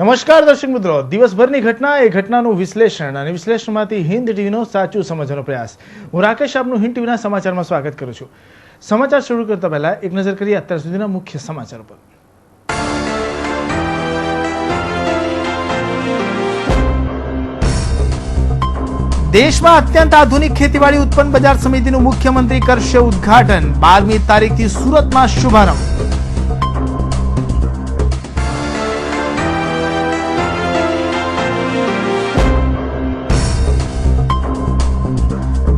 નમસ્કાર દર્શક મિત્રો, દિવસભરની ઘટના એ ઘટનાનું વિશ્લેષણ અને વિશ્લેષણમાંથી હિન્દ ટીવીનો સાચું સમજવાનો પ્રયાસ. હું રાકેશ આપનું હિન્દ ટીવીના સમાચારમાં સ્વાગત કરું છું. સમાચાર શરૂ કરતા પહેલા એક નજર કરીએ અત્યાર સુધીના મુખ્ય સમાચાર પર. દેશમાં અત્યંત આધુનિક ખેતીવાડી ઉત્પન્ન બજાર સમિતિનું મુખ્યમંત્રી કરશે ઉદ્ઘાટન. 12મી તારીખથી સુરતમાં શુભારંભ.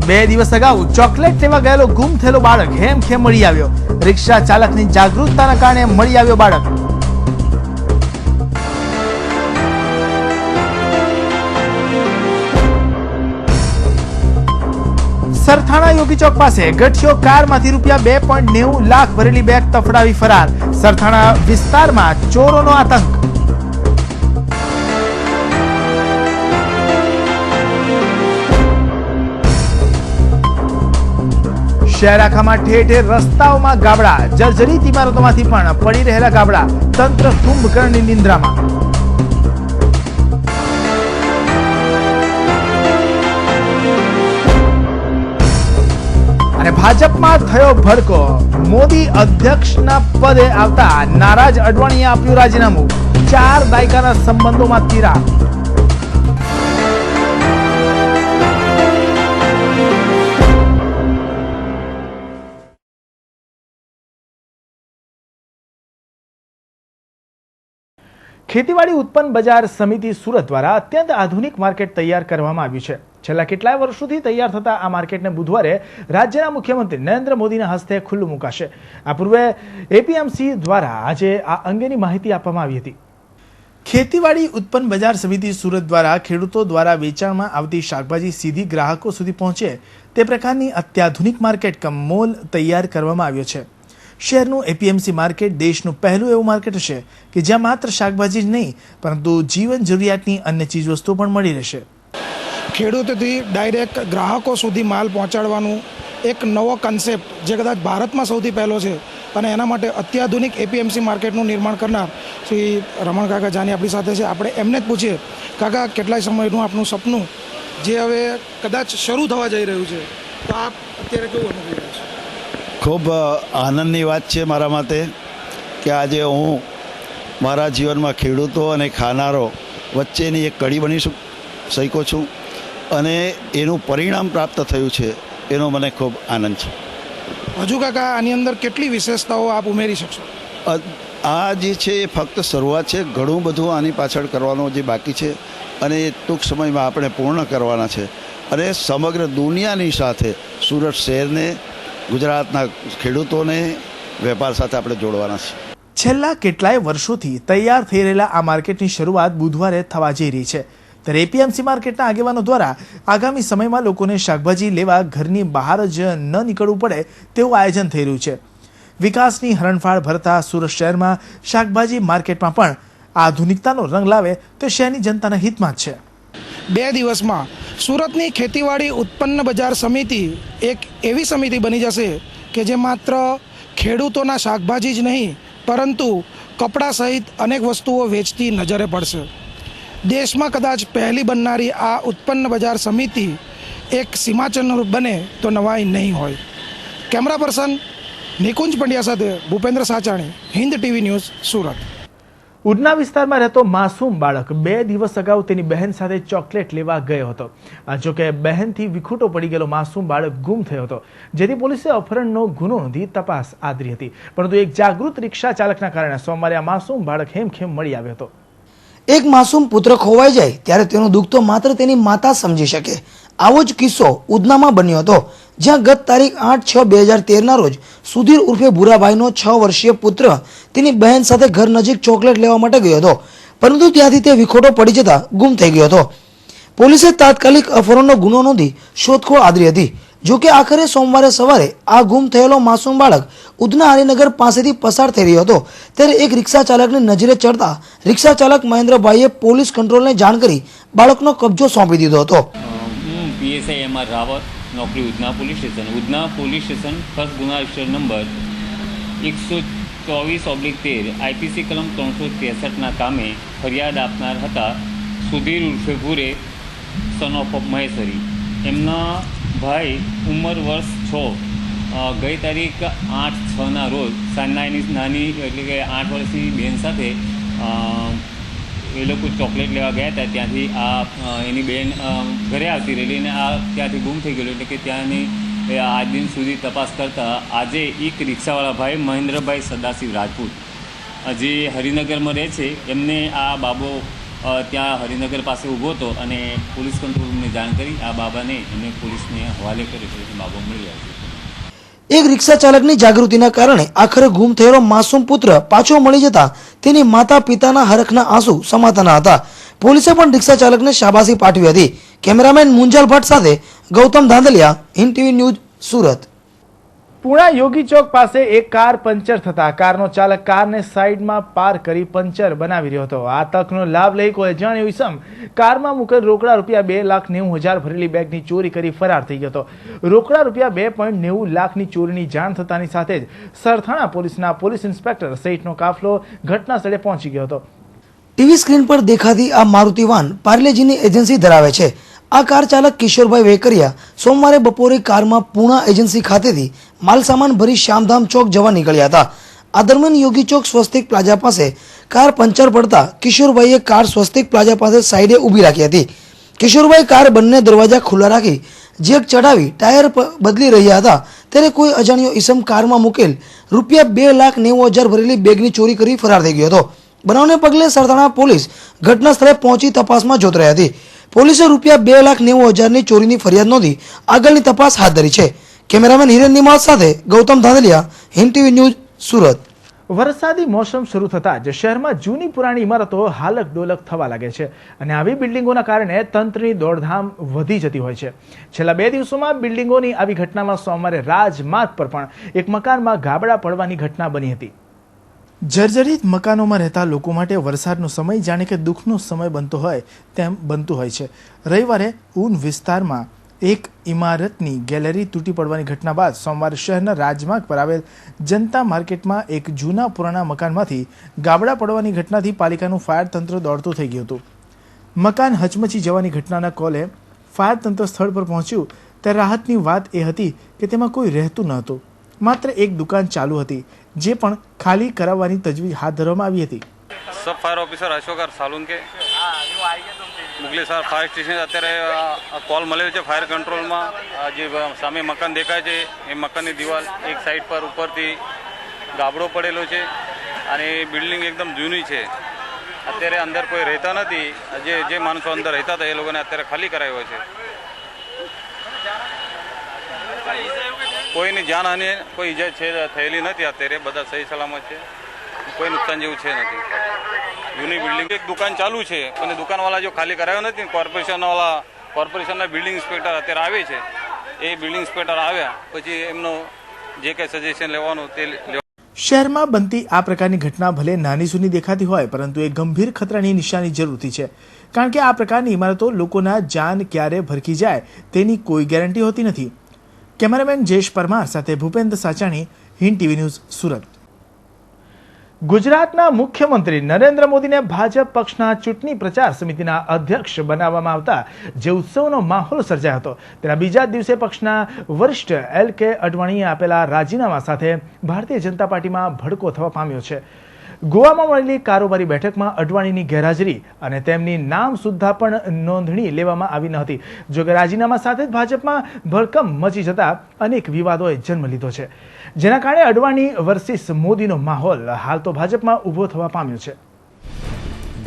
બે દિવસ અગાઉ ચોકલેટ લેવા ગયેલો ગુમ થયેલો બાળક હેમખેમ મળી આવ્યો. રિક્ષા ચાલકની જાગૃતતાના કારણે મળી આવ્યો બાળક. સરથાણા યોગી ચોક પાસે ગઠિયો કારમાંથી ₹2.90 લાખ ભરેલી બેગ તફડાવી ફરાર. સરથાણા વિસ્તારમાં ચોરોનો આતંક. શહેર આખામાં ઠેર ઠેર રસ્તાઓમાં ગાબડા. જર્જરિત ઇમારતોમાંથી પણ પડી રહેલા ગાબડા. તંત્ર કુંભકર્ણની નિંદ્રામાં. અને ભાજપમાં થયો ભડકો. મોદી અધ્યક્ષના પદે આવતા નારાજ અડવાણીએ આપ્યું રાજીનામું. 4 દાયકાના સંબંધોમાં તિરાડ. ખેતીવાડી ઉત્પન્ન બજાર સમિતિ સુરત દ્વારા અત્યંત આધુનિક માર્કેટ તૈયાર કરવામાં આવ્યું છે. છેલ્લા કેટલાય વર્ષોથી તૈયાર થતા આ માર્કેટને બુધવારે રાજ્યના મુખ્યમંત્રી નરેન્દ્ર મોદીના હસ્તે ખુલ્લું મુકાશે. આ પૂર્વે એપીએમસી દ્વારા આજે આ અંગેની માહિતી આપવામાં આવી હતી. ખેતીવાડી ઉત્પન્ન બજાર સમિતિ સુરત દ્વારા ખેડૂતો દ્વારા વેચાણમાં આવતી શાકભાજી સીધી ગ્રાહકો સુધી પહોંચે તે પ્રકારની અત્યાધુનિક માર્કેટ કમ મોલ તૈયાર કરવામાં આવ્યો છે. શહેરનું એપીએમસી માર્કેટ દેશનું પહેલું એવું માર્કેટ હશે કે જ્યાં માત્ર શાકભાજી જ નહીં પરંતુ જીવન જરૂરિયાતની અન્ય ચીજવસ્તુઓ પણ મળી રહેશે. ખેડૂતોથી ડાયરેક્ટ ગ્રાહકો સુધી માલ પહોંચાડવાનું એક નવો કન્સેપ્ટ જે કદાચ ભારતમાં સૌથી પહેલો છે અને એના માટે અત્યાધુનિક એપીએમસી માર્કેટનું નિર્માણ કરનાર શ્રી રમણ કાકા જાની આપણી સાથે છે. આપણે એમને જ પૂછીએ, કાકા કેટલાય સમયનું આપનું સપનું જે હવે કદાચ શરૂ થવા જઈ રહ્યું છે, તો આપ અત્યારે કેવું અનુભવી રહ્યા છો? ખૂબ આનંદની વાત છે મારા માટે કે આજે હું મારા જીવનમાં ખેડૂતો અને ખાનારો વચ્ચેની એક કડી બની શક્યો છું અને એનું પરિણામ પ્રાપ્ત થયું છે, એનો મને ખૂબ આનંદ છે. હજુ કાકા આની અંદર કેટલી વિશેષતાઓ આપ ઉમેરી શકશો? આ જે છે એ ફક્ત શરૂઆત છે. ઘણું બધું આની પાછળ કરવાનું જે બાકી છે અને એ ટૂંક સમયમાં આપણે પૂર્ણ કરવાના છે અને સમગ્ર દુનિયાની સાથે સુરત શહેરને, ગુજરાતના ખેડૂતોને વેપાર સાથે આપણે જોડવાના છે. છેલ્લા કેટલાય વર્ષોથી તૈયાર થઈ રહેલા આ માર્કેટની શરૂઆત બુધવારે થવા જઈ રહી છે. ત્યારે એપીએમસી માર્કેટના આગેવાનો દ્વારા આગામી સમયમાં લોકોને શાકભાજી લેવા ઘરની બહાર જ ન નીકળવું પડે તેવું આયોજન થઈ રહ્યું છે. વિકાસની હરણફાળ ભરતા સુરત શહેરમાં શાકભાજી માર્કેટમાં પણ આધુનિકતાનો રંગ લાવે તે શહેરની જનતાના હિતમાં જ છે. 2 દિવસમાં સુરતની ખેતીવાડી ઉત્પન્ન બજાર સમિતિ એક એવી સમિતિ બની જશે કે જે માત્ર ખેડૂતોના શાકભાજી જ નહીં પરંતુ કપડાં સહિત અનેક વસ્તુઓ વેચતી નજરે પડશે. દેશમાં કદાચ પહેલી બનનારી આ ઉત્પન્ન બજાર સમિતિ એક સીમાચિહ્નરૂપ બને તો નવાઈ નહીં હોય. કેમેરા પર્સન નિકુંજ પંડ્યા સાથે ભૂપેન્દ્ર સાચાણી, હિન્દ ટીવી ન્યૂઝ, સુરત. ઉધના વિસ્તારમાં રહેતો માસૂમ બાળક 2 દિવસ અગાઉ તેની બહેન સાથે ચોકલેટ લેવા ગયો હતો. જોકે બહેનથી વિખૂટો પડી ગયેલો માસૂમ બાળક ગુમ થયો હતો, જેથી પોલીસે અપહરણનો ગુનો નોંધી તપાસ આદરી હતી. પરંતુ એક જાગૃત રિક્ષા ચાલકના કારણે સોમવારે આ માસૂમ બાળક હેમખેમ મળી આવ્યો હતો. એક માસૂમ પુત્ર ખોવાઈ જાય ત્યારે તેનું દુઃખ તો માત્ર તેની માતા સમજી શકે. આવો જ કિસ્સો ઉધનામાં બન્યો હતો, જ્યાં ગત તારીખ 8/6/2013ના રોજ સુધીર ઉર્ફે ભૂરાભાઈનો 6 વર્ષીય પુત્ર તેની બહેન સાથે ઘર નજીક ચોકલેટ લેવા માટે ગયો હતો, પરંતુ ત્યાંથી તે વિખોટો પડી જતા ગુમ થઈ ગયો હતો. પોલીસે તાત્કાલિક અપહરણનો ગુનો નોંધી શોધખોળ આદરી હતી. જોકે આખરે સોમવારે સવારે આ ગુમ થયેલો માસૂમ બાળક ઉધના હરિનગર પાસેથી પસાર થઈ રહ્યો હતો ત્યારે એક રિક્ષા ચાલકની નજરે ચડતા રિક્ષા ચાલક મહેન્દ્રભાઈએ પોલીસ કંટ્રોલને જાણ કરી બાળકનો કબજો સોંપી દીધો હતો. પીએસઆઈ એમ આર રાવત, નોકરી Udhna police station. Udhna police station first ગુના રજિસ્ટર નંબર 100 24/13 આઈપીસી કલમ 363ના કામે ફરિયાદ આપનાર હતા સુધીર ઉર્ફે ભૂરે સન ઓફ મહેશ્વરી. એમના ભાઈ ઉંમર વર્ષ 6 ગઈ તારીખ 8/6ના રોજ સાંજના એની નાની એટલે કે 8 વર્ષની બેન સાથે એ લોકો ચોકલેટ લેવા ગયા હતા. ત્યાંથી એની બેન ઘરે આવતી રહેલી અને ત્યાંથી ગુમ થઈ ગયેલું. એટલે કે ત્યાંની આજ દિન સુધી તપાસ કરતાં આજે એક રિક્ષાવાળા ભાઈ મહેન્દ્રભાઈ સદાશિવ રાજપૂત જે હરિનગરમાં રહે છે એમને આ બાબો ત્યાં હરિનગર પાસે ઊભો હતો અને પોલીસ કંટ્રોલ રૂમને જાણ કરી આ બાબાને એમને પોલીસને હવાલે કર્યો છે. બાબો મળી આવ્યો. એક રિક્ષા ચાલકની જાગૃતિના કારણે આખરે ગુમ થયેલો માસૂમ પુત્ર પાછો મળી જતા તેની માતા પિતાના હરખના આંસુ સમાતા ન હતા. પોલીસે પણ રિક્ષા ચાલકને શાબાશી પાઠવી હતી. કેમેરામેન મુંજાલ ભટ્ટ સાથે ગૌતમ ધાંધલિયા, હિન્દ ટીવી ન્યૂઝ, સુરત. પુણા યોગી ચોક પાસે એક કાર પંચર થતા કારનો ચાલક કારને સાઈડમાં પાર્ક કરી પંચર બનાવી રહ્યો હતો. આ તકનો લાભ લઈ કોઈ અજાણ્યો ઈસમ કારમાં મૂકેલ રોકડા રૂપિયા 2,90,000 ભરેલી બેગની ચોરી કરી ફરાર થઈ ગયો હતો. રોકડા રૂપિયા 2.90 લાખની ચોરીની જાણ થતાની સાથે જ સરથાણા પોલીસના પોલીસ ઇન્સ્પેક્ટર સહિતનો કાફલો ઘટના સ્થળે પહોંચી ગયો હતો. ટીવી સ્ક્રીન પર દેખાતી આ મારુતિ વાન પાર્લેજીની એજન્સી ધરાવે છે. આ કાર ચાલક કિશોરભાઈ વેકરિયા સોમવારે બપોરે કારમાં પૂણા એજન્સી ખાતેથી માલ સામાન ભરી શ્યામધામ ચોક જવા નીકળ્યા હતા. આ દરમિયાન યોગી ચોક સ્વસ્તિક પ્લાઝા પાસે કાર પંચર પડતા કિશોરભાઈએ કાર સ્વસ્તિક પ્લાઝા પાસે સાઈડે ઊભી રાખી હતી. કિશોરભાઈ કાર બંને દરવાજા ખુલ્લા રાખી જેક ચડાવી ટાયર બદલી રહ્યા હતા ત્યારે કોઈ અજાણ્યો ઈસમ કારમાં મૂકેલ રૂપિયા 2,90,000 ભરેલી બેગની ચોરી કરી ફરાર થઈ ગયો હતો. બનાવને પગલે સરથાણા પોલીસ ઘટના સ્થળે પહોંચી તપાસમાં જોત રહી હતી. પોલીસે રૂપિયા 2,90,000ની ચોરીની ફરિયાદ નોંધી આગળની તપાસ હાથ ધરી છે. કેમેરામેન હિરેન નિમાલ સાથે ગૌતમ ધાંધલિયા, હિન્દ ટીવી ન્યૂઝ, સુરત. વરસાદી મોસમ શરૂ થતાં જ શહેરમાં જૂની પુરાણી ઇમારતો હાલક ડોલક થવા લાગે છે અને આવી બિલ્ડિંગોના કારણે તંત્રની દોડધામ વધી જતી હોય છે. છેલ્લા 2 દિવસોમાં બિલ્ડિંગોની આવી ઘટનામાં સોમવારે રાજમાર્ગ પર પણ એક મકાનમાં ગાબડા પડવાની ઘટના બની હતી. જર્જરિત મકાનોમાં રહેતા લોકો માટે વરસાદનો સમય જાણે કે દુઃખનો સમય બનતો હોય તેમ બનતું હોય છે. રવિવારે ઊન વિસ્તારમાં એક ઇમારતની ગેલેરી તૂટી પડવાની ઘટના બાદ સોમવારે શહેરના રાજમાર્ગ પર આવેલ જનતા માર્કેટમાં એક જૂના પુરાણા મકાનમાંથી ગાબડા પડવાની ઘટનાથી પાલિકાનું ફાયર તંત્ર દોડતું થઈ ગયું હતું. મકાન હચમચી જવાની ઘટનાના કોલે ફાયર તંત્ર સ્થળ પર પહોંચ્યું ત્યારે રાહતની વાત એ હતી કે તેમાં કોઈ રહેતું ન હતું. માત્ર એક દુકાન ચાલુ હતી જે પણ ખાલી કરાવવાની તજવીજ હાથ ધરવામાં આવી હતી. Sub fire officer Ashok Salunke Muglisara fire station અત્યારે કોલ મળેલો છે ફાયર કંટ્રોલમાં. જે સામે મકાન દેખાય છે એ મકાનની દિવાલ એક સાઈડ પર ઉપરથી ગાબડો પડેલો છે અને બિલ્ડિંગ એકદમ જૂની છે. અત્યારે અંદર કોઈ રહેતા નથી. જે માણસો અંદર રહેતા હતા એ લોકોને અત્યારે ખાલી કરાવ્યો છે. કોઈની જાનહાનિ કોઈ ઈજા છે થયેલી નથી. અત્યારે બધા સહી સલામત છે. કોઈ નુકસાન જેવું છે નથી. જૂની બિલ્ડિંગ એક દુકાન ચાલુ છે અને દુકાનવાળા જો ખાલી કરાવ્યો નથી કોર્પોરેશનના બિલ્ડિંગ ઇન્સ્પેક્ટર અત્યારે આવે છે. એ બિલ્ડિંગ ઇન્સ્પેક્ટર આવ્યા પછી એમનો જે કંઈ સજેશન લેવાનું તે શહેરમાં બનતી આ પ્રકારની ઘટના ભલે નાની સૂની દેખાતી હોય પરંતુ એ ગંભીર ખતરાની નિશાની જરૂરથી છે. કારણ કે આ પ્રકારની ઇમારતો લોકોના જાન ક્યારે ભરકી જાય તેની કોઈ ગેરંટી હોતી નથી. કેમેરામેન જયેશ પરમાર સાથે ભૂપેન્દ્ર સાચાણી, હિન્દ ટીવી ન્યૂઝ, સુરત. ગુજરાતના મુખ્યમંત્રી નરેન્દ્ર મોદીને ભાજપ પક્ષના ચૂંટણી પ્રચાર સમિતિના અધ્યક્ષ બનાવવામાં આવતા જે ઉત્સવનો માહોલ સર્જાયો હતો તેના બીજા દિવસે પક્ષના વરિષ્ઠ LK અડવાણીએ આપેલા રાજીનામા સાથે ભારતીય જનતા પાર્ટીમાં ભડકો થવા પામ્યો છે. ગોવામાં મળેલી કારોબારી બેઠકમાં અડવાણીની ગેરહાજરી અને તેમની નામ સુદ્ધા પણ નોંધણી લેવામાં આવી ન હતી. જોકે રાજીનામા સાથે જ ભાજપમાં ભડકમ મચી જતા અનેક વિવાદોએ જન્મ લીધો છે જેના કારણે અડવાણી વર્સિસ મોદીનો માહોલ હાલ તો ભાજપમાં ઊભો થવા પામ્યો છે.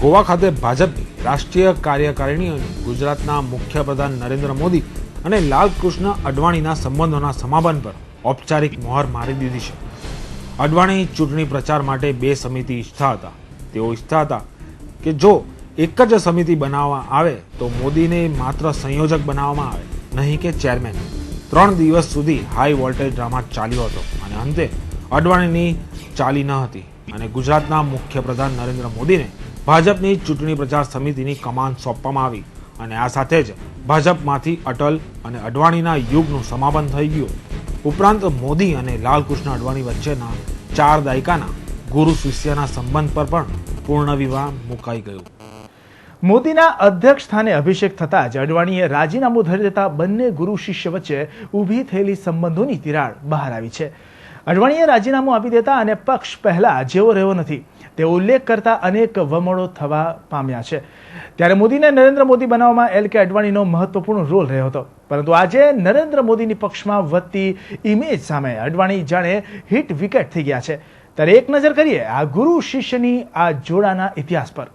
ગોવા ખાતે ભાજપની રાષ્ટ્રીય કાર્યકારિણી અને ગુજરાતના મુખ્યપ્રધાન નરેન્દ્ર મોદી અને લાલકૃષ્ણ અડવાણીના સંબંધોના સમાપન પર ઔપચારિક મોહર મારી દીધી છે. અડવાણી ચૂંટણી પ્રચાર માટે 2 સમિતિ ઈચ્છતા હતા. તેઓ ઈચ્છતા હતા કે જો એક જ સમિતિ બનાવવામાં આવે તો મોદીને માત્ર સંયોજક બનાવવામાં આવે, નહીં કે ચેરમેન. 3 દિવસ સુધી હાઈ વોલ્ટેજ ડ્રામા ચાલ્યો હતો અને અંતે અડવાણીની ચાલી ન હતી અને ગુજરાતના મુખ્યપ્રધાન નરેન્દ્ર મોદીને ભાજપની ચૂંટણી પ્રચાર સમિતિની કમાન સોંપવામાં આવી અને આ સાથે જ ભાજપમાંથી અટલ અને અડવાણીના યુગનું સમાપન થઈ ગયું. ઉપરાંત મોદી અને લાલકૃષ્ણ અડવાણી વચ્ચેના 4 દાયકાના ગુરુ શિષ્યના સંબંધ પર પણ પૂર્ણ વિરામ મુકાઈ ગયું. મોદીના અધ્યક્ષ સ્થાને અભિષેક થતા જ અડવાણીએ રાજીનામું ધરી દેતા બંને ગુરુ શિષ્ય વચ્ચે ઊભી થયેલી સંબંધોની તિરાડ બહાર આવી છે. અડવાણીએ રાજીનામું આપી દેતા અને પક્ષ પહેલા જેવો રહ્યો નથી તેવો ઉલ્લેખ કરતા અનેક વમળો થવા પામ્યા છે. ત્યારે મોદીને નરેન્દ્ર મોદી બનાવવામાં એલ કે અડવાણીનો મહત્વપૂર્ણ રોલ રહ્યો હતો. પરંતુ આજે નરેન્દ્ર મોદીની પક્ષમાં વધતી ઇમેજ સામે અડવાણી જાણે હિટ વિકેટ થઈ ગયા છે. ત્યારે એક નજર કરીએ આ ગુરુ શિષ્યની આ જોડાના ઇતિહાસ પર.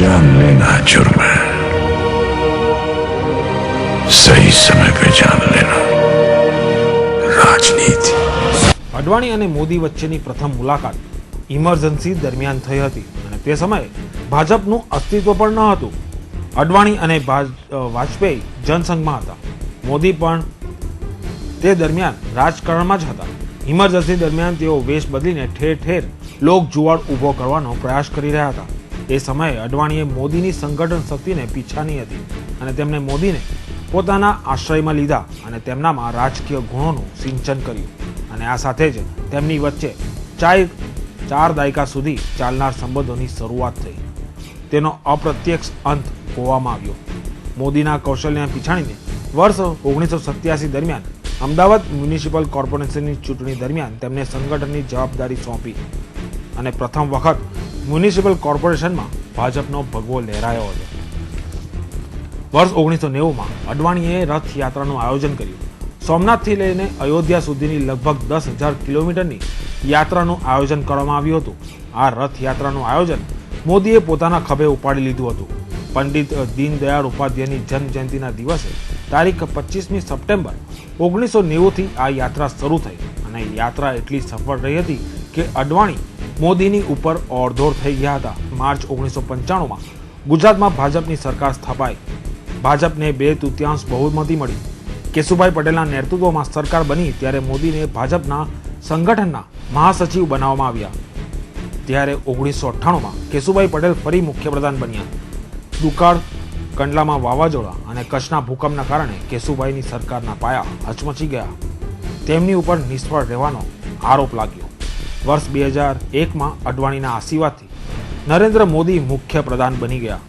जान लेना जुर्म है, सही समय पे जान लेना राजनीति. અડવાણી અને મોદી વચ્ચેની પ્રથમ મુલાકાત ઇમરજન્સી દરમિયાન થઈ હતી અને તે સમયે ભાજપનું અસ્તિત્વ પણ ન હતું. અડવાણી અને વાજપેયી જનસંઘમાં હતા. મોદી પણ તે દરમિયાન રાજકારણમાં જ હતા. ઇમરજન્સી દરમિયાન તેઓ વેશ બદલીને ઠેર ઠેર લોક જુવાળ ઊભો કરવાનો પ્રયાસ કરી રહ્યા હતા. એ સમયે અડવાણીએ મોદીની સંગઠન શક્તિને પીછાની હતી અને તેમણે મોદીને પોતાના આશ્રયમાં લીધા અને તેમનામાં રાજકીય ગુણોનું સિંચન કર્યું અને આ સાથે જ તેમની વચ્ચે ચાર દાયકા સુધી ચાલનાર સંબંધોની શરૂઆત થઈ. તેનો અપ્રત્યક્ષ અંત હોવામાં આવ્યો. મોદીના કૌશલ્યને પીછાણીને વર્ષ 1987 દરમિયાન અમદાવાદ મ્યુનિસિપલ કોર્પોરેશનની ચૂંટણી દરમિયાન તેમને સંગઠનની જવાબદારી સોંપી અને પ્રથમ વખત મ્યુનિસિપલ કોર્પોરેશનમાં ભાજપનો ભગવો લહેરાયો હતો. વર્ષ 1990માં અડવાણીએ રથયાત્રાનું આયોજન કર્યું. સોમનાથથી લઈને અયોધ્યા સુધીની લગભગ 10,000 કિલોમીટરની યાત્રાનું આયોજન કરવામાં આવ્યું હતું. આ રથયાત્રાનું આયોજન મોદીએ પોતાના ખભે ઉપાડી લીધું હતું. પંડિત દીનદયાળ ઉપાધ્યાયની જન્મ જયંતિના દિવસે તારીખ 25મી સપ્ટેમ્બર 1990થી આ યાત્રા શરૂ થઈ અને યાત્રા એટલી સફળ રહી હતી કે અડવાણી મોદીની ઉપર ઓળધોળ થઈ ગયા હતા. માર્ચ 1995માં ગુજરાતમાં ભાજપની સરકાર સ્થપાઈ. ભાજપને 2/3 બહુમતી મળી. કેશુભાઈ પટેલના નેતૃત્વમાં સરકાર બની ત્યારે મોદીને ભાજપના સંગઠનના મહાસચિવ બનાવવામાં આવ્યા. ત્યારે 1998માં કેશુભાઈ પટેલ ફરી મુખ્યપ્રધાન બન્યા. દુકાળ, કંડલામાં વાવાઝોડા અને કચ્છના ભૂકંપના કારણે કેશુભાઈની સરકારના પાયા હચમચી ગયા. તેમની ઉપર નિષ્ફળ રહેવાનો આરોપ લાગ્યો. વર્ષ 2001માં અડવાણીના આશીર્વાદથી નરેન્દ્ર મોદી મુખ્યપ્રધાન બની ગયા.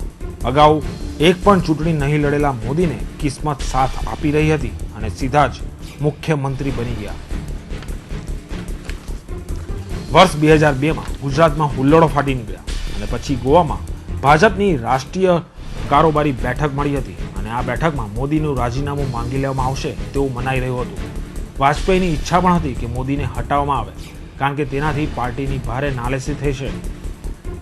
અગાઉ એક પણ ચૂંટણી નહીં લડેલા મોદીને કિસ્મત સાથ આપી રહી હતી અને સીધા જ મુખ્યમંત્રી બની ગયા. વર્ષ 2002માં ગુજરાતમાં હુલ્લડો ફાટી નીકળ્યા અને પછી ગોવામાં ભાજપની રાષ્ટ્રીય કારોબારી બેઠક મળી હતી અને આ બેઠકમાં મોદીનું રાજીનામું માંગી લેવામાં આવશે તેવું મનાઈ રહ્યું હતું. વાજપેયીની ઈચ્છા પણ હતી કે મોદીને હટાવવામાં આવે કારણ કે તેનાથી પાર્ટીની ભારે નાલેસી થઈ છે.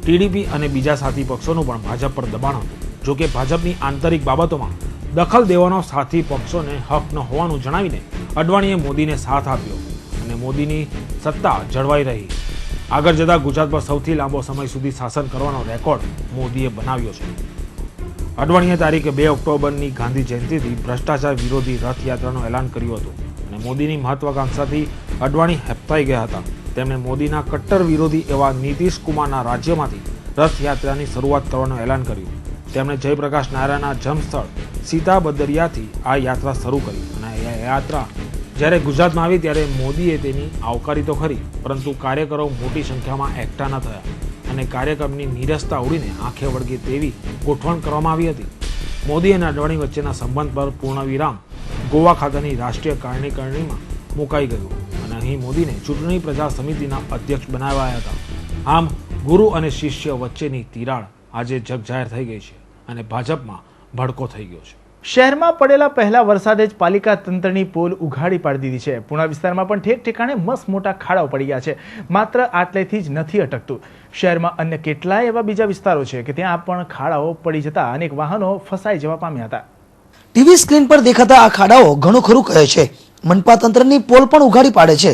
ટીડીપી અને બીજા સાથી પક્ષોનું પણ ભાજપ પર દબાણ હતું. જોકે ભાજપની આંતરિક બાબતોમાં દખલ દેવાનો સાથી પક્ષોને હક ન હોવાનું જણાવીને અડવાણીએ મોદીને સાથ આપ્યો અને મોદીની સત્તા જળવાઈ રહી. આગળ જતા ગુજરાત પર સૌથી લાંબો સમય સુધી શાસન કરવાનો રેકોર્ડ મોદીએ બનાવ્યો છે. અડવાણીએ તારીખ 2 ઓક્ટોબરની ગાંધી જયંતિથી ભ્રષ્ટાચાર વિરોધી રથયાત્રાનું એલાન કર્યું હતું અને મોદીની મહત્વાકાંક્ષાથી અડવાણી હેપતાઈ ગયા હતા. તેમણે મોદીના કટ્ટર વિરોધી એવા નીતિશ કુમારના રાજ્યમાંથી રથયાત્રાની શરૂઆત કરવાનું એલાન કર્યું. તેમણે જયપ્રકાશ નારાયણના જન્મસ્થળ સીતાબદરિયાથી આ યાત્રા શરૂ કરી અને આ યાત્રા જ્યારે ગુજરાતમાં આવી ત્યારે મોદીએ તેની આવકારી તો ખરી, પરંતુ કાર્યકરો મોટી સંખ્યામાં એકઠા ન થયા અને કાર્યક્રમની નીરસતા ઉડીને આંખે વળગે તેવી ગોઠવણ કરવામાં આવી હતી. મોદી અને અડવાણી વચ્ચેના સંબંધ પર પૂર્ણ વિરામ ગોવા ખાતેની રાષ્ટ્રીય કાર્યકારિણીમાં મુકાઈ ગયું અને અહીં મોદીને ચૂંટણી પ્રચાર સમિતિના અધ્યક્ષ બનાવાયા હતા. આમ ગુરુ અને શિષ્ય વચ્ચેની તિરાડ આજે જગજાહેર થઈ ગઈ છે અને ભાજપમાં ભડકો થઈ ગયો છે. શહેરમાં પડેલા પહેલા વરસાદે જ પાલિકા તંત્રની પોલ ઉઘાડી પાડી દીધી છે. પૂર્ણા વિસ્તારમાં પણ ઠેક ઠેકાણે મસ્ત મોટા ખાડાઓ પડી ગયા છે. માત્ર આટલેથી જ નથી અટકતું. શહેરમાં અન્ય કેટલાય એવા બીજા વિસ્તારો છે કે ત્યાં પણ ખાડાઓ પડી જતા અનેક વાહનો ફસાઈ જવા પામ્યા હતા. ટીવી સ્ક્રીન પર દેખાતા આ ખાડાઓ ઘણું ખરું કહે છે. મનપા તંત્રની પોલ પણ ઉઘાડી પાડે છે.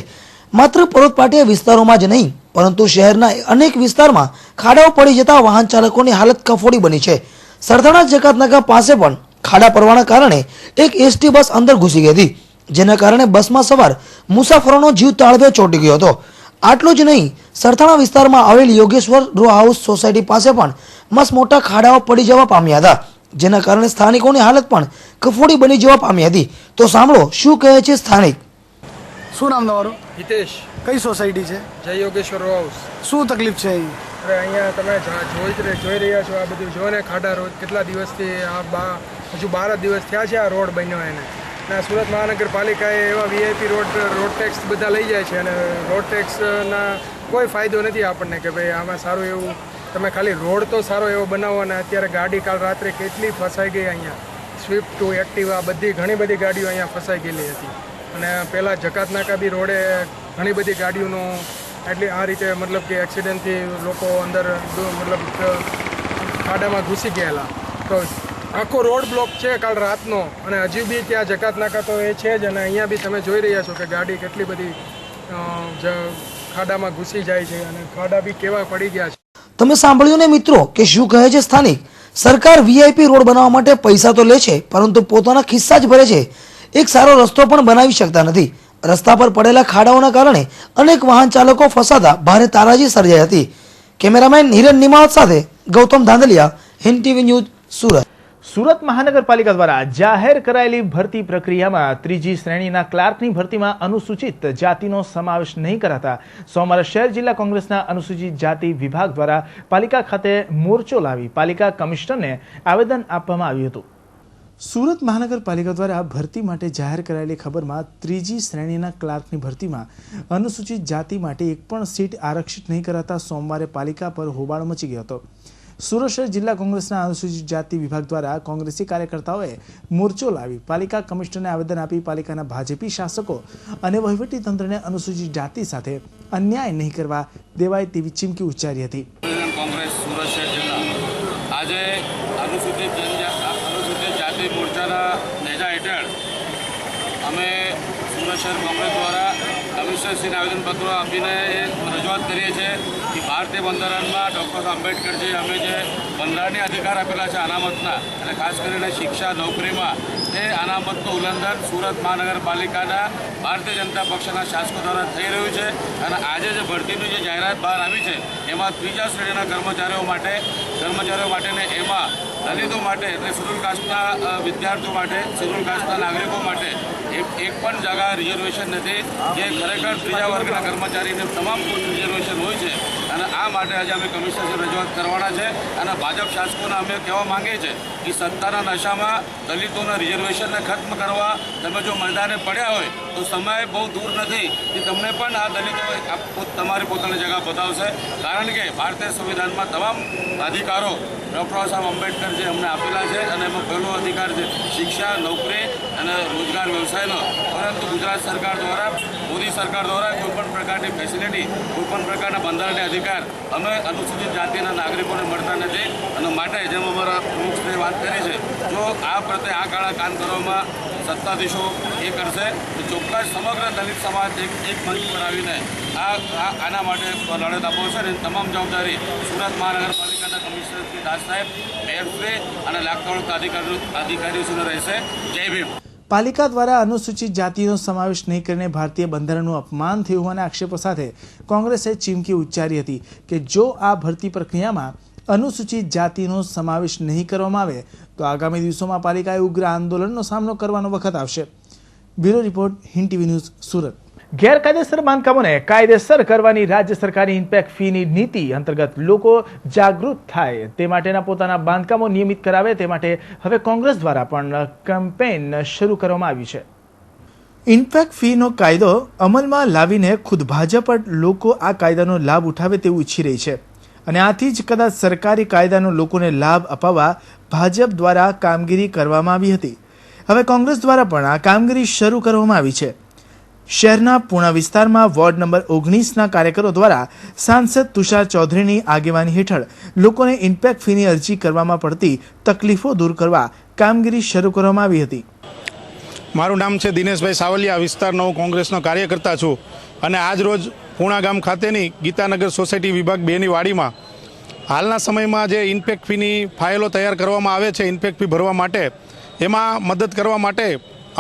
માત્ર પર્વતપાટીય વિસ્તારોમાં જ નહીં પરંતુ શહેરના અનેક વિસ્તારમાં ખાડાઓ પડી જતા વાહન ચાલકોની હાલત કફોડી બની છે. સરથાણા જકાતનાકા પાસે પણ ખાડા પડવાના કારણે એક એસટી બસ અંદર ઘૂસી ગઈ હતી જેના કારણે બસમાં સવાર મુસાફરોનો જીવ તાળવે ચોંટી ગયો હતો. આટલું જ નહીં, સરથાણા વિસ્તારમાં આવેલ યોગેશ્વર રો હાઉસ સોસાયટી પાસે પણ મસ્ત મોટા ખાડાઓ પડી જવા પામ્યા હતા, જેના કારણે સ્થાનિકોની હાલત પણ કફોડી બની જવા પામી હતી. તો સાંભળો શું કહે છે સ્થાનિક. શું નામ તમારું? હિતેશ, કઈ સોસાયટી છે? જય યોગેશ્વર રો હાઉસ. શું તકલીફ છે અહીં? અરે અહીંયા તમે જોઈ રહ્યા છો, આ બધું જો ને ખાડા રોડ. કેટલા દિવસથી હજુ 12 દિવસ થયા છે આ રોડ બન્યો એને. અને સુરત મહાનગરપાલિકાએ એવા વીઆઈપી રોડ ટેક્સ બધા લઈ જાય છે અને રોડ ટેક્સના કોઈ ફાયદો નથી આપણને કે ભાઈ આમાં સારું એવું તમે ખાલી રોડ તો સારો એવો બનાવો. અને અત્યારે ગાડી કાલ રાત્રે કેટલી ફસાઈ ગઈ અહીંયા, સ્વિફ્ટ ટુ એક્ટિવા બધી ઘણી બધી ગાડીઓ અહીંયા ફસાઈ ગયેલી હતી. અને પહેલાં જકાત નાકા બી રોડે ઘણી બધી ગાડીઓનો એટલે આ રીતે મતલબ કે એક્સિડન્ટથી લોકો અંદર મતલબ ખાડામાં ઘૂસી ગયેલા. તો આખો રોડ બ્લોક છે કાલ રાતનો અને હજી બી ત્યાં જકાત નાકા તો એ છે જ. અને અહીંયા બી તમે જોઈ રહ્યા છો કે ગાડી કેટલી બધી ખાડામાં ઘૂસી જાય છે અને ખાડા બી કેવા પડી ગયા છે. તમે સાંભળ્યું ને મિત્રો કે શું કહે છે સ્થાનિક. સરકાર વીઆઈપી રોડ બનાવવા માટે પૈસા તો લે છે, પરંતુ પોતાના ખિસ્સા જ ભરે છે. એક સારો રસ્તો પણ બનાવી શકતા નથી. રસ્તા પર પડેલા ખાડાઓના કારણે અનેક વાહન ચાલકો ફસાતા ભારે તારાજી સર્જાઈ હતી. કેમેરામેન હિરન નિમાવત સાથે ગૌતમ ધાંધલિયા, હિન્દ ટીવી ન્યૂઝ, સુરત. સુરત મહાનગરપાલિકા દ્વારા જાહેર કરાયેલી ભરતી પ્રક્રિયામાં ત્રીજી શ્રેણીના ક્લાર્કની ભરતીમાં અનુસૂચિત જાતિનો સમાવેશ નહીં કરાતા સોમવારે શહેર જિલ્લા કોંગ્રેસના અનુસૂચિત જાતિ વિભાગ દ્વારા પાલિકા ખાતે મોરચો લાવી પાલિકા કમિશનરને આવેદન આપવામાં આવ્યું હતું. સુરત મહાનગરપાલિકા દ્વારા ભરતી માટે જાહેર કરાયેલી ખબરમાં ત્રીજી શ્રેણીના ક્લાર્કની ભરતીમાં અનુસૂચિત જાતિ માટે એક પણ સીટ આરક્ષિત નહીં કરાતા સોમવારે પાલિકા પર હોબાળો મચી ગયો હતો. સુરત શહેર જિલ્લા કોંગ્રેસના અનુસૂચિત જાતિ વિભાગ દ્વારા કોંગ્રેસી કાર્યકર્તાઓએ મોરચો લાવી પાલિકા કમિશનરને આવેદન આપી પાલિકાના ભાજપી શાસકો અને વહીવટી તંત્રને અનુસૂચિત જાતિ સાથે અન્યાય નહીં કરવા દેવાય તેવી ચીમકી ઉચ્ચારી હતી. કોંગ્રેસ સુરત શહેર જિલ્લા આજે અનુસૂચિત જાતિ મોરચાના નેજા હેઠળ અમે સુરત શહેર કોંગ્રેસ દ્વારા કમિશનરશ્રીને આવેદનપત્રો આપીને રજૂઆત કરીએ છીએ કે ભારતીય બંધારણમાં ડૉક્ટર આંબેડકરજી અમે જે બંધારણીય અધિકાર આપેલા છે અનામતના, અને ખાસ કરીને શિક્ષા નોકરીમાં એ અનામતનું ઉલ્લંઘન સુરત મહાનગરપાલિકાના ભારતીય જનતા પક્ષના શાસકો દ્વારા થઈ રહ્યું છે. અને આજે જે ભરતીની જે જાહેરાત બહાર આવી છે એમાં ત્રીજા શ્રેણીના કર્મચારીઓ માટેને એમાં દલિતો માટે એટલે શેડ્યુલ કાસ્ટના વિદ્યાર્થીઓ માટે, શેડ્યુલ કાસ્ટના નાગરિકો માટે એક પણ જગ્યા રિઝર્વેશન નથી, જે ખરેખર ત્રીજા વર્ગના કર્મચારીને તમામ રિઝર્વેશન હોય છે. અને આ માટે આજે અમે કમિશનરશ્રી રજૂઆત કરવાના છે. અને ભાજપ શાસકોને અમે કહેવા માંગીએ છીએ કે સત્તાના નશામાં દલિતોના રિઝર્વેશનને ખત્મ કરવા તમે જો મેદાને પડ્યા હોય તો સમય બહુ દૂર નથી કે તમને પણ આ દલિતો તમારી પોતાની જગ્યા બતાવશે. કારણ કે ભારતીય સંવિધાનમાં તમામ અધિકારો ડૉક્ટર સાહેબ આંબેડકર જે અમને આપેલા છે અને એમાં પહેલો અધિકાર છે શિક્ષા, નોકરી અને રોજગાર વ્યવસાયનો. પરંતુ ગુજરાત સરકાર દ્વારા, મોદી સરકાર દ્વારા કોઈપણ પ્રકારની ફેસિલિટી, કોઈપણ પ્રકારના બંધારણીય અધિકાર અમે અનુસૂચિત જાતિના નાગરિકોને મળતા નથી. અને માટે જેમ અમારા પ્રમુખશ્રીએ વાત કરી છે, જો આ પ્રત્યે આ કાળા કામ કરવામાં સત્તાધીશો એ કરશે તો ચોક્કસ સમગ્ર દલિત સમાજ એક મંચ પર આવીને આના માટે લડત આપશે. અને તમામ જવાબદારી સુરત મહાનગરપાલિકાના કમિશનર શ્રી દાસ સાહેબ, મેયરશ્રી અને લાગતા અધિકારીઓને રહેશે. જય ભીમ. પાલિકા દ્વારા અનુસૂચિત જાતિનો સમાવેશ નહીં કરીને ભારતીય બંધારણનું અપમાન થયું હોવાના આક્ષેપો સાથે કોંગ્રેસે ચીમકી ઉચ્ચારી હતી કે જો આ ભરતી પ્રક્રિયામાં અનુસૂચિત જાતિનો સમાવેશ નહીં કરવામાં આવે તો આગામી દિવસોમાં પાલિકાએ ઉગ્ર આંદોલનનો સામનો કરવાનો વખત આવશે. Bureau report, Hind TV news, Surat. ગેરકાયદેસર બાંધકામોને કાયદેસર કરવાની રાજ્ય સરકારની ઇમ્પેક્ટ ફીની નીતિ અંતર્ગત લોકો જાગૃત થાય તે માટેના પોતાના બાંધકામો નિયમિત કરાવે તે માટે હવે કોંગ્રેસ દ્વારા પણ કેમ્પેઇન શરૂ કરવામાં આવી છે. ઇમ્પેક્ટ ફીનો કાયદો અમલમાં લાવીને ખુદ ભાજપ લોકો આ કાયદાનો લાભ ઉઠાવે તેવું ઈચ્છી રહી છે અને આથી જ કદાચ સરકારી કાયદાનો લોકોને લાભ અપાવવા ભાજપ દ્વારા કામગીરી કરવામાં આવી હતી. હવે કોંગ્રેસ દ્વારા પણ આ કામગીરી શરૂ કરવામાં આવી છે. શહેરના પૂણા વિસ્તારમાં વોર્ડ નંબર 19ના કાર્યકરો દ્વારા સાંસદ તુષાર ચૌધરીની આગેવાની હેઠળ લોકોને ઇમ્પેક્ટ ફીની અરજી કરવામાં પડતી તકલીફો દૂર કરવા કામગીરી શરૂ કરવામાં આવી હતી. મારું નામ છે દિનેશભાઈ સાવલિયા, વિસ્તારનો હું કોંગ્રેસનો કાર્યકર્તા છું અને આજ રોજ પૂણા ગામ ખાતેની ગીતાનગર સોસાયટી વિભાગ 2ની વાડીમાં હાલના સમયમાં જે ઇમ્પેક્ટ ફીની ફાઇલો તૈયાર કરવામાં આવે છે ઇમ્પેક્ટ ફી ભરવા માટે, એમાં મદદ કરવા માટે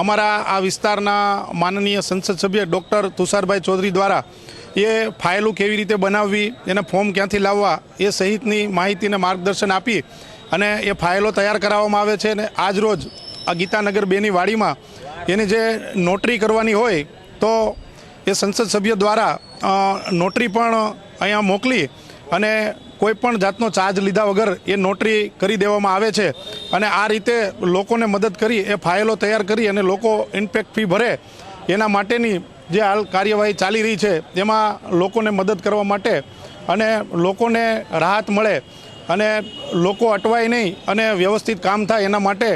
અમારા આ વિસ્તારના માનનીય સંસદ સભ્ય ડૉક્ટર તુષારભાઈ ચૌધરી દ્વારા એ ફાઇલો કેવી રીતે બનાવવી, એના ફોર્મ ક્યાંથી લાવવા એ સહિતની માહિતીને માર્ગદર્શન આપી અને એ ફાઇલો તૈયાર કરાવવામાં આવે છે. અને આજ રોજ આ ગીતાનગર 2ની વાડીમાં એની જે નોટરી કરવાની હોય તો એ સંસદ સભ્ય દ્વારા નોટરી પણ અહીંયા મોકલી અને કોઈ પણ જાતનો ચાર્જ લીધા વગર એ નોટરી કરી દેવામાં આવે છે. અને આ રીતે લોકોને મદદ કરી એ ફાઇલો તૈયાર કરી અને લોકો ઇમ્પેક્ટ ફી ભરે એના માટેની જે હાલ કાર્યવાહી ચાલી રહી છે એમાં લોકોને મદદ કરવા માટે અને લોકોને રાહત મળે અને લોકો અટવાય નહીં અને વ્યવસ્થિત કામ થાય એના માટે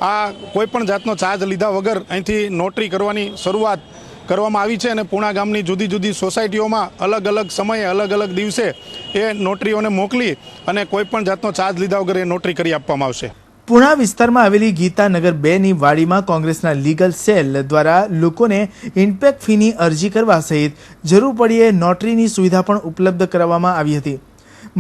આ કોઈ પણ જાતનો ચાર્જ લીધા વગર અહીંથી નોટરી કરવાની શરૂઆત કરવામાં આવી છે. અને પૂણા ગામની જુદી જુદી સોસાયટીઓમાં અલગ અલગ સમયે અલગ અલગ દિવસે એ નોટરીઓને મોકલી અને કોઈ પણ જાતનો ચાર્જ લીધા વગર એ નોટરી કરી આપવામાં આવશે. પૂણા વિસ્તારમાં આવેલી ગીતાનગર 2ની વાડીમાં કોંગ્રેસના લીગલ સેલ દ્વારા લોકોને ઇમ્પેક્ટ ફીની અરજી કરવા સહિત જરૂર પડીએ નોટરીની સુવિધા પણ ઉપલબ્ધ કરાવવામાં આવી હતી.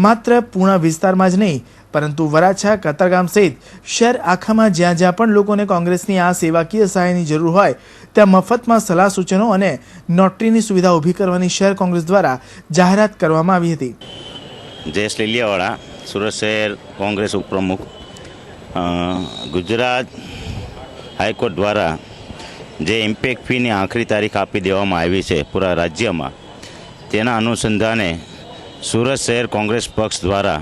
માત્ર પૂણા વિસ્તારમાં જ નહીં પરંતુ વરાછા, કતારગામ સહિત શહેર આખામાં જ્યાં જ્યાં પણ લોકોને કોંગ્રેસની આ સેવાકીય સહાયની જરૂર હોય ત્યાં મફતમાં સલાહ સૂચનો અને નોટરીની સુવિધા ઊભી કરવાની શહેર કોંગ્રેસ દ્વારા જાહેરાત કરવામાં આવી હતી. જયેશ લીલિયાવાળા, સુરત શહેર કોંગ્રેસ ઉપપ્રમુખ. ગુજરાત હાઈકોર્ટ દ્વારા જે ઇમ્પેક્ટ ફીની આખરી તારીખ આપી દેવામાં આવી છે પૂરા રાજ્યમાં, તેના અનુસંધાને સુરત શહેર કોંગ્રેસ પક્ષ દ્વારા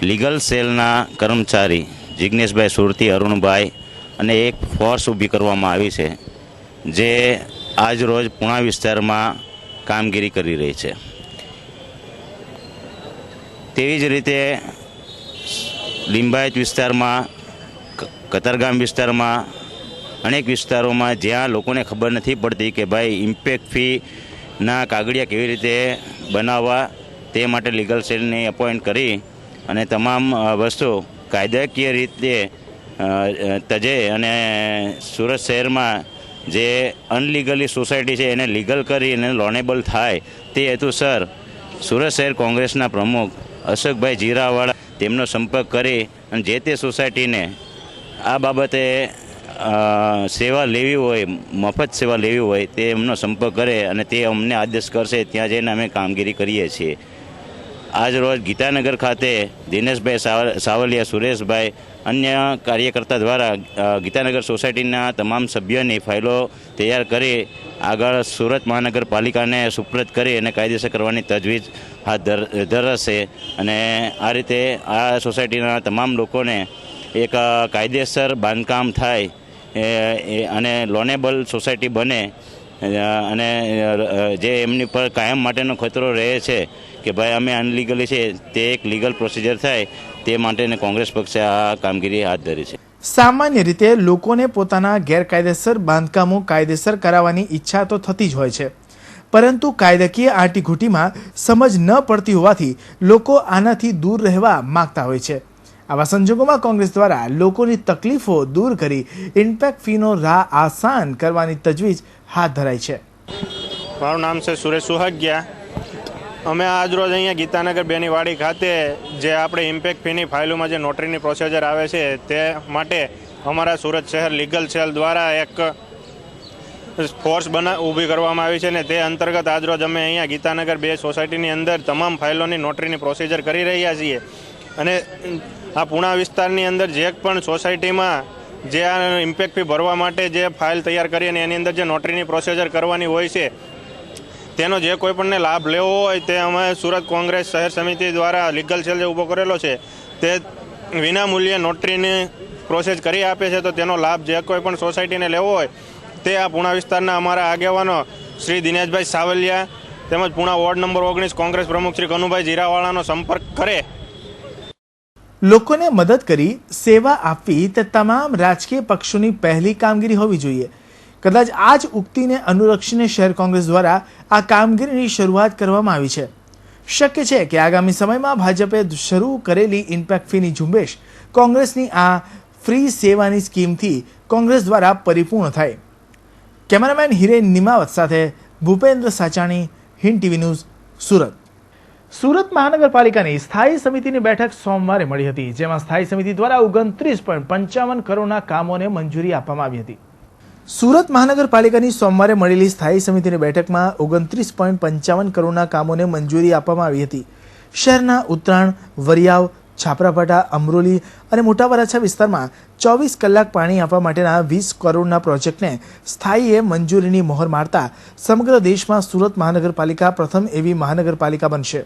લીગલ સેલના કર્મચારી જિજ્ઞેશભાઈ સુરતી, અરુણભાઈ અને એક ફોર્સ ઊભી કરવામાં આવી છે જે આજ રોજ પૂણા વિસ્તારમાં કામગીરી કરી રહી છે. તેવી જ રીતે લિંબાયત વિસ્તારમાં, કતારગામ વિસ્તારમાં, અનેક વિસ્તારોમાં જ્યાં લોકોને ખબર નથી પડતી કે ભાઈ ઇમ્પેક્ટ ફીના કાગળિયા કેવી રીતે બનાવવા, તે માટે લીગલ સેલને એપોઇન્ટ કરી અને તમામ વસ્તુ કાયદાકીય રીતે તજે અને સુરત શહેરમાં જે અનલીગલી સોસાયટી છે એને લીગલ કરી અને લોનેબલ થાય તે હેતુસર સુરત શહેર કોંગ્રેસના પ્રમુખ અશોકભાઈ જીરાવાળા તેમનો સંપર્ક કરી અને જે તે સોસાયટીને આ બાબતે સેવા લેવી હોય, મફત સેવા લેવી હોય તે એમનો સંપર્ક કરે અને તે અમને આદેશ કરશે ત્યાં જઈને અમે કામગીરી કરીએ છીએ. આજ રોજ ગીતાનગર ખાતે દિનેશભાઈ સાવલિયા, સુરેશભાઈ, અન્ય કાર્યકર્તા દ્વારા ગીતાનગર સોસાયટીના તમામ સભ્યોની ફાઇલો તૈયાર કરી આગળ સુરત મહાનગરપાલિકાને સુપ્રત કરી અને કાયદેસર કરવાની તજવીજ હાથ ધરાશે. અને આ રીતે આ સોસાયટીના તમામ લોકોને એક કાયદેસર બાંધકામ થાય અને લોનેબલ સોસાયટી બને અને જે એમની પર કાયમ માટેનો ખતરો રહે છે કે ભાઈ અમે અનલીગલી છે તે એક લીગલ પ્રોસિજર થાય તે માટેને કોંગ્રેસ પક્ષે આ કામગીરી હાથ ધરી છે. સામાન્ય રીતે લોકોને પોતાના ગેરકાયદેસર બાંધકામો કાયદેસર કરાવવાની ઈચ્છા તો થતી જ હોય છે, પરંતુ કાયદાકીય આંટીઘૂંટીમાં સમજ ન પડતી હોવાથી લોકો આનાથી દૂર રહેવા માગતા હોય છે. આવા સંજોગોમાં કોંગ્રેસ દ્વારા લોકોની તકલીફો દૂર કરી ઇમ્પેક્ટ ફીનો રાહ આસાન કરવાની તજવીજ હાથ ધરાઈ છે. મારું નામ છે સુરેશ સુહાગિયા. અમે આજ રોજ અહીંયા ગીતાનગર 2ની વાડી ખાતે જે આપણે ઇમ્પેક્ટ ફીની ફાઇલોમાં જે નોટરીની પ્રોસિજર આવે છે તે માટે અમારા સુરત શહેર લીગલ સેલ દ્વારા એક ફોર્સ ઊભી કરવામાં આવી છે ને તે અંતર્ગત આજ રોજ અમે અહીંયા ગીતાનગર 2 સોસાયટીની અંદર તમામ ફાઇલોની નોટરીની પ્રોસિજર કરી રહ્યા છીએ. અને આ પૂણા વિસ્તારની અંદર જે પણ સોસાયટીમાં જે આ ઇમ્પેક્ટ ફી ભરવા માટે જે ફાઇલ તૈયાર કરી અને એની અંદર જે નોટરીની પ્રોસિજર કરવાની હોય છે તેનો જે કોઈ પણને લાભ લેવો હોય તે અમે સુરત કોંગ્રેસ શહેર સમિતિ દ્વારા લીગલ સેલ જે ઊભો કરેલો છે તે વિનામૂલ્યે નોટરીની પ્રોસેસ કરી આપે છે. તો તેનો લાભ જે કોઈ પણ સોસાયટીને લેવો હોય તે આ પૂણા વિસ્તારના અમારા આગેવાનો શ્રી દિનેશભાઈ સાવલિયા તેમજ પૂણા વોર્ડ નંબર 19 કોંગ્રેસ પ્રમુખ શ્રી કનુભાઈ જીરાવાળાનો સંપર્ક કરે. લોકોને મદદ કરી સેવા આપવી તે તમામ રાજકીય પક્ષોની પહેલી કામગીરી હોવી જોઈએ. કદાચ આ જ ઉક્તિને અનુલક્ષીને શહેર કોંગ્રેસ દ્વારા આ કામગીરીની શરૂઆત કરવામાં આવી છે. શક્ય છે કે આગામી સમયમાં ભાજપે શરૂ કરેલી ઇમ્પેક્ટ ફીની ઝુંબેશ કોંગ્રેસની આ ફ્રી સેવાની સ્કીમથી કોંગ્રેસ દ્વારા પરિપૂર્ણ થાય. કેમેરામેન હિરેન નિમાવત સાથે ભૂપેન્દ્ર સાચાણી, હિન્દ ટીવી ન્યૂઝ, સુરત. સુરત મહાનગરપાલિકાની સ્થાયી સમિતિની બેઠક સોમવારે મળી હતી, જેમાં સ્થાયી સમિતિ દ્વારા 29.55 કરોડના કામોને મંજૂરી આપવામાં આવી હતી. સુરત મહાનગરપાલિકાની સોમવારે મળેલી સ્થાયી સમિતિની બેઠકમાં 29.55 કરોડના કામોને મંજૂરી આપવામાં આવી હતી. શહેરના ઉત્તરાણ, વરિયાવ, છાપરાપાટા, અમરોલી અને મોટા વરાછા વિસ્તારમાં 24 કલાક પાણી આપવા માટેના 20 કરોડના પ્રોજેક્ટને સ્થાયીએ મંજૂરીની મહોર મારતા સમગ્ર દેશમાં સુરત મહાનગરપાલિકા પ્રથમ એવી મહાનગરપાલિકા બનશે.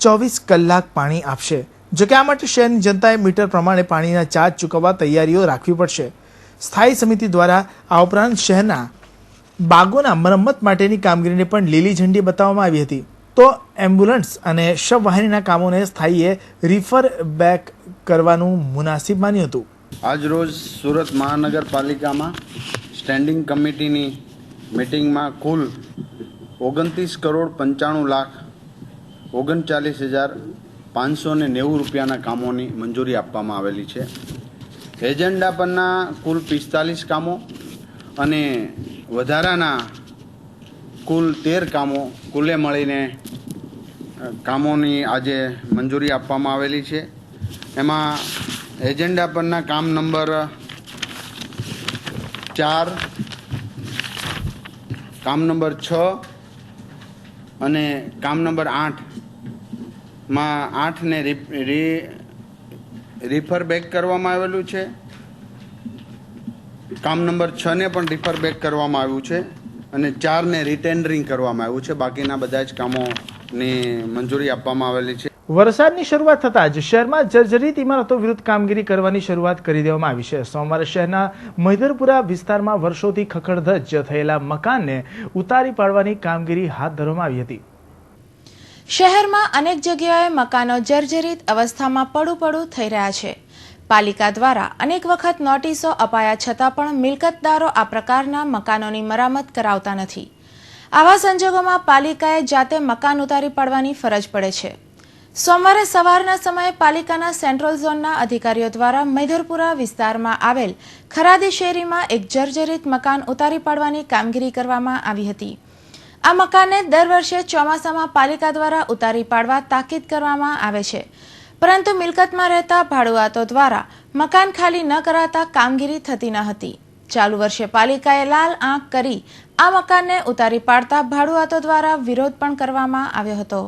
24 કલાક પાણી આપશે. જોકે આ માટે શહેરની જનતાએ મીટર પ્રમાણે પાણીના ચાર્જ ચૂકવવા તૈયારીઓ રાખવી પડશે. સ્થાયી સમિતિ દ્વારા આ ઉપરાંત શહેરના બાગોના મરમ્મત માટેની કામગીરીને પણ લીલી ઝંડી બતાવવામાં આવી હતી. તો એમ્બ્યુલન્સ અને શવવાહિનીના કામોને સ્થાયીએ રિફર બેક કરવાનું મુનાસિબ માન્યું હતું. આજરોજ સુરત મહાનગરપાલિકામાં સ્ટેન્ડિંગ કમિટીની મિટિંગમાં કુલ 29 કરોડ 95 લાખ 39,590 રૂપિયાના કામોની મંજૂરી આપવામાં આવેલી છે. એજન્ડા પરના કુલ 45 કામો અને વધારાના કુલ 13 કામો કુલે મળીને કામોની આજે મંજૂરી આપવામાં આવેલી છે. એમાં એજન્ડા પરના કામ નંબર 4, કામ નંબર 6 અને કામ નંબર 8માં 8ને રિફર બેક કરવામાં આવેલું છે. કામ નંબર 6ને પણ રિફર બેક કરવામાં આવ્યું છે અને 4ને રિટેન્ડરિંગ કરવામાં આવ્યું છે. બાકીના બધા જ કામોની મંજૂરી આપવામાં આવેલી છે. વરસાદની શરૂઆત થતાં જ શહેરમાં જર્જરિત ઇમારતો વિરુદ્ધ કામગીરી કરવાની શરૂઆત કરી દેવામાં આવી છે. સોમવારે શહેરના મૈદરપુરા વિસ્તારમાં વર્ષોથી ખખડધજ થયેલા મકાનને ઉતારી પાડવાની કામગીરી હાથ ધરવામાં આવી હતી. શહેરમાં અનેક જગ્યાએ મકાનો જર્જરિત અવસ્થામાં પડું થઈ રહ્યા છે. પાલિકા દ્વારા અનેક વખત નોટિસો અપાયા છતાં પણ મિલકતદારો આ પ્રકારના મકાનોની મરામત કરાવતા નથી. આવા સંજોગોમાં પાલિકાએ જાતે મકાન ઉતારી પાડવાની ફરજ પડે છે. સોમવારે સવારના સમયે પાલિકાના સેન્ટ્રલ ઝોનના અધિકારીઓ દ્વારા મૈદરપુરા વિસ્તારમાં આવેલ ખરાદી શેરીમાં એક જર્જરિત મકાન ઉતારી પાડવાની કામગીરી કરવામાં આવી હતી. આ મકાનને દર વર્ષે ચોમાસામાં પાલિકા દ્વારા ઉતારી પાડવા તાકીદ કરવામાં આવે છે, પરંતુ મિલકતમાં રહેતા ભાડુઆતો દ્વારા મકાન ખાલી ન કરાતા કામગીરી થતી ન હતી. ચાલુ વર્ષે પાલિકાએ લાલ આંખ કરી આ મકાનને ઉતારી પાડતા ભાડુઆતો દ્વારા વિરોધ પણ કરવામાં આવ્યો હતો.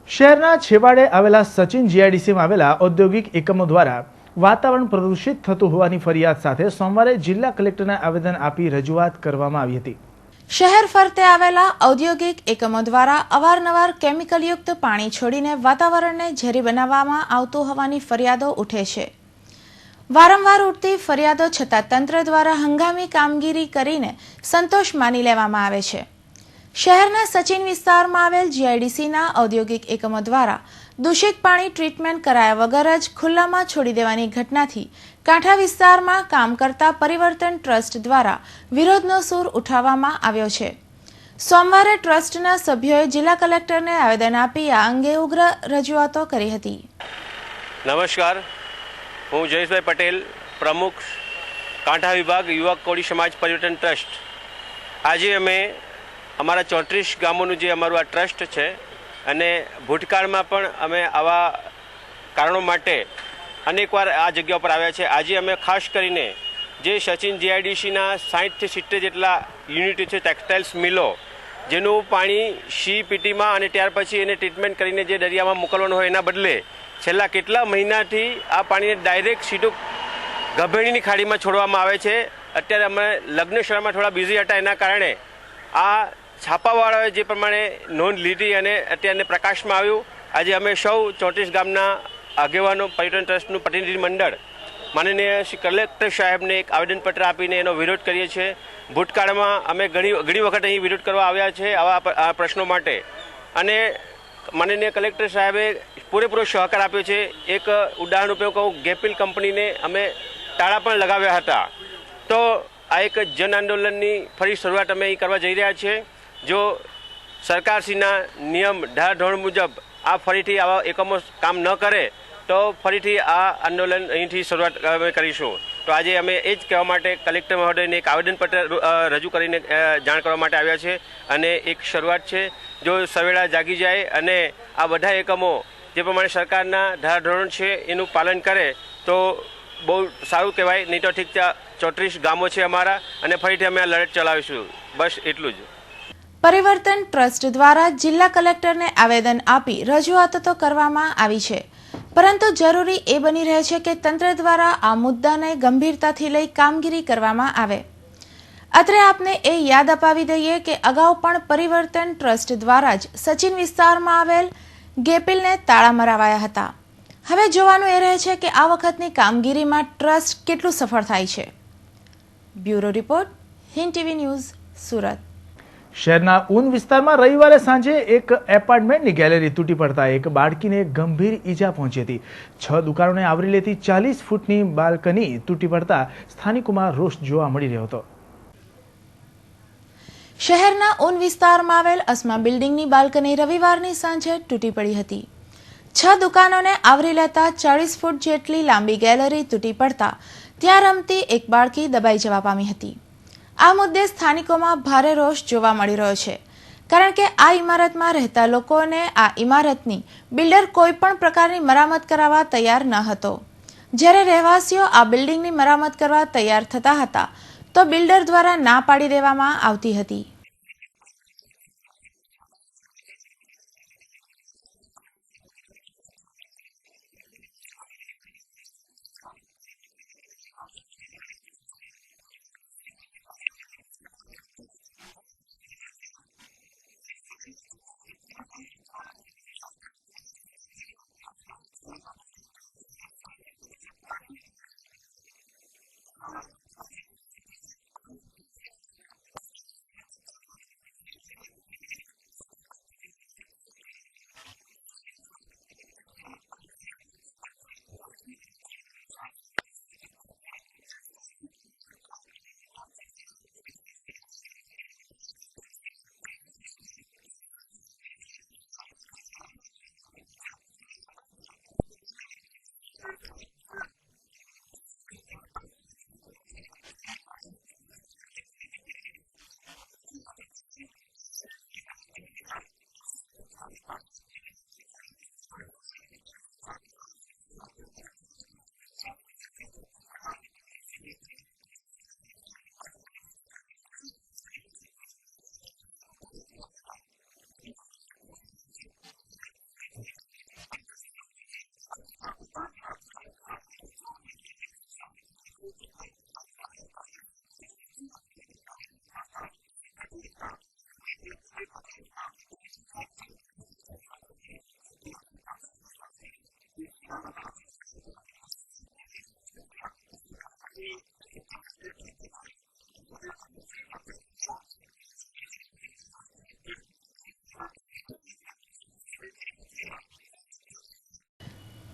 શહેરના છેવાડે આવેલા સચિન જીઆઈડીસીમાં આવેલા ઔદ્યોગિક એકમો દ્વારા વાતાવરણ પ્રદૂષિત થતું હોવાની ફરિયાદ સાથે સોમવારે જિલ્લા કલેક્ટરને આવેદન આપી રજૂઆત કરવામાં આવી હતી. શહેર ફરતે આવેલા ઔદ્યોગિક એકમો દ્વારા અવારનવાર કેમિકલયુક્ત પાણી છોડીને વાતાવરણને ઝેરી બનાવવામાં આવતું હોવાની ફરિયાદો ઉઠે છે. વારંવાર ઉઠતી ફરિયાદો છતાં તંત્ર દ્વારા હંગામી કામગીરી કરીને સંતોષ માની લેવામાં આવે છે. શહેરના સચિન વિસ્તારમાં આવેલ જીઆઈડીસીના ઔદ્યોગિક એકમો દ્વારા દૂષિત પાણી ટ્રીટમેન્ટ કરાયા વગર જ ખુલ્લામાં છોડી દેવાની ઘટનાથી કાંઠા વિસ્તારમાં કામ કરતા પરિવર્તન ટ્રસ્ટ દ્વારા વિરોધનો સૂર ઉઠાવવામાં આવ્યો છે. સોમવારે ટ્રસ્ટના સભ્યોએ જિલ્લા કલેક્ટરને આવેદન આપી આ અંગે ઉગ્ર રજૂઆતો કરી હતી. નમસ્કાર, હું જયેશભાઈ પટેલ, પ્રમુખ કાંઠા વિભાગ યુવક કોળી સમાજ પરિવર્તન ટ્રસ્ટ. આજે અમે અમારા 34 ગામોનું જે અમારું આ ટ્રસ્ટ છે અને ભૂતકાળમાં પણ અમે આવા કારણો માટે અનેકવાર આ જગ્યા પર આવ્યા છે. આજે અમે ખાસ કરીને જે સચિન જીઆઈડીસીના 60 થી 70 જેટલા યુનિટ છે, ટેક્સટાઇલ્સ મિલો, જેનું પાણી સીપીટીમાં અને ત્યાર પછી એને ટ્રીટમેન્ટ કરીને જે દરિયામાં મોકલવાનું હોય એના બદલે છેલ્લા કેટલા મહિનાથી આ પાણીને ડાયરેક્ટ સીધું ગભેણીની ખાડીમાં છોડવામાં આવે છે. અત્યારે અમે લગ્નશાળામાં થોડા બિઝી હતા, એના કારણે આ છાપાવાળાએ જે પ્રમાણે નોંધ લીધી અને અત્યારે પ્રકાશમાં આવ્યું. આજે અમે સૌ 34 ગામના આગેવાનો પર્યટન ટ્રસ્ટનું પ્રતિનિધિ મંડળ માનનીય શ્રી કલેક્ટર સાહેબને એક આવેદનપત્ર આપીને એનો વિરોધ કરીએ છીએ. ભૂતકાળમાં અમે ઘણી વખત અહીં વિરોધ કરવા આવ્યા છે આવા પ્રશ્નો માટે અને માનનીય કલેક્ટર સાહેબે પૂરેપૂરો સહકાર આપ્યો છે. એક ઉદાહરણ રૂપે કહું, ગેપિલ કંપનીને અમે તાળા પણ લગાવ્યા હતા. તો આ એક જન આંદોલનની ફરી શરૂઆત અમે અહીં કરવા જઈ રહ્યા છીએ. જો સરકારશ્રીના નિયમ ધારાધોરણ મુજબ આ ફરીથી આવા એકમો કામ ન કરે તો ફરીથી આ આંદોલન અહીંથી શરૂઆત અમે કરીશું. તો આજે અમે એ જ કહેવા માટે કલેક્ટર મહોદયને એક આવેદનપત્ર રજૂ કરીને જાણ કરવા માટે આવ્યા છે અને એક શરૂઆત છે. જો સવેળા જાગી જાય અને આ બધા એકમો જે પ્રમાણે સરકારના ધારાધોરણ છે એનું પાલન કરે તો બહુ સારું કહેવાય. નહીં તો ઠીક 34 ગામો છે અમારા અને ફરીથી અમે આ લડત ચલાવીશું. બસ એટલું જ. પરિવર્તન ટ્રસ્ટ દ્વારા જિલ્લા કલેક્ટરને આવેદન આપી રજૂઆતો તો કરવામાં આવી છે, પરંતુ જરૂરી એ બની રહે છે કે તંત્ર દ્વારા આ મુદ્દાને ગંભીરતાથી લઈ કામગીરી કરવામાં આવે. અત્રે આપને એ યાદ અપાવી દઈએ કે અગાઉ પણ પરિવર્તન ટ્રસ્ટ દ્વારા જ સચિન વિસ્તારમાં આવેલ ગેપીલને તાળા મરાવાયા હતા. હવે જોવાનું એ રહે છે કે આ વખતની કામગીરીમાં ટ્રસ્ટ કેટલું સફળ થાય છે. Bureau report, Hind TV news, Surat. શહેરના ઊન વિસ્તારમાં રવિવારે સાંજે એક એપાર્ટમેન્ટની ગેલેરી તૂટી પડતા એક બાળકીને ગંભીર ઈજા પહોંચી હતી. 6 દુકાનોને આવરી લેતી 40 ફૂટની બાલ્કની તૂટી પડતા સ્થાનિકોમાં રોષ જોવા મળી રહ્યો હતો. શહેરના ઊન વિસ્તારમાં આવેલ અસ્મા બિલ્ડિંગની બાલ્કની રવિવારની સાંજે તૂટી પડી હતી. 6 દુકાનોને આવરી લેતા 40 ફૂટ જેટલી લાંબી ગેલેરી તૂટી પડતા ત્યાં રમતી એક બાળકી દબાઈ જવા પામી હતી. આ મુદ્દે સ્થાનિકોમાં ભારે રોષ જોવા મળી રહ્યો છે, કારણ કે આ ઇમારતમાં રહેતા લોકોને આ ઇમારતની બિલ્ડર કોઈ પણ પ્રકારની મરામત કરાવવા તૈયાર ન હતો. જ્યારે રહેવાસીઓ આ બિલ્ડિંગની મરામત કરવા તૈયાર થતા હતા તો બિલ્ડર દ્વારા ના પાડી દેવામાં આવતી હતી.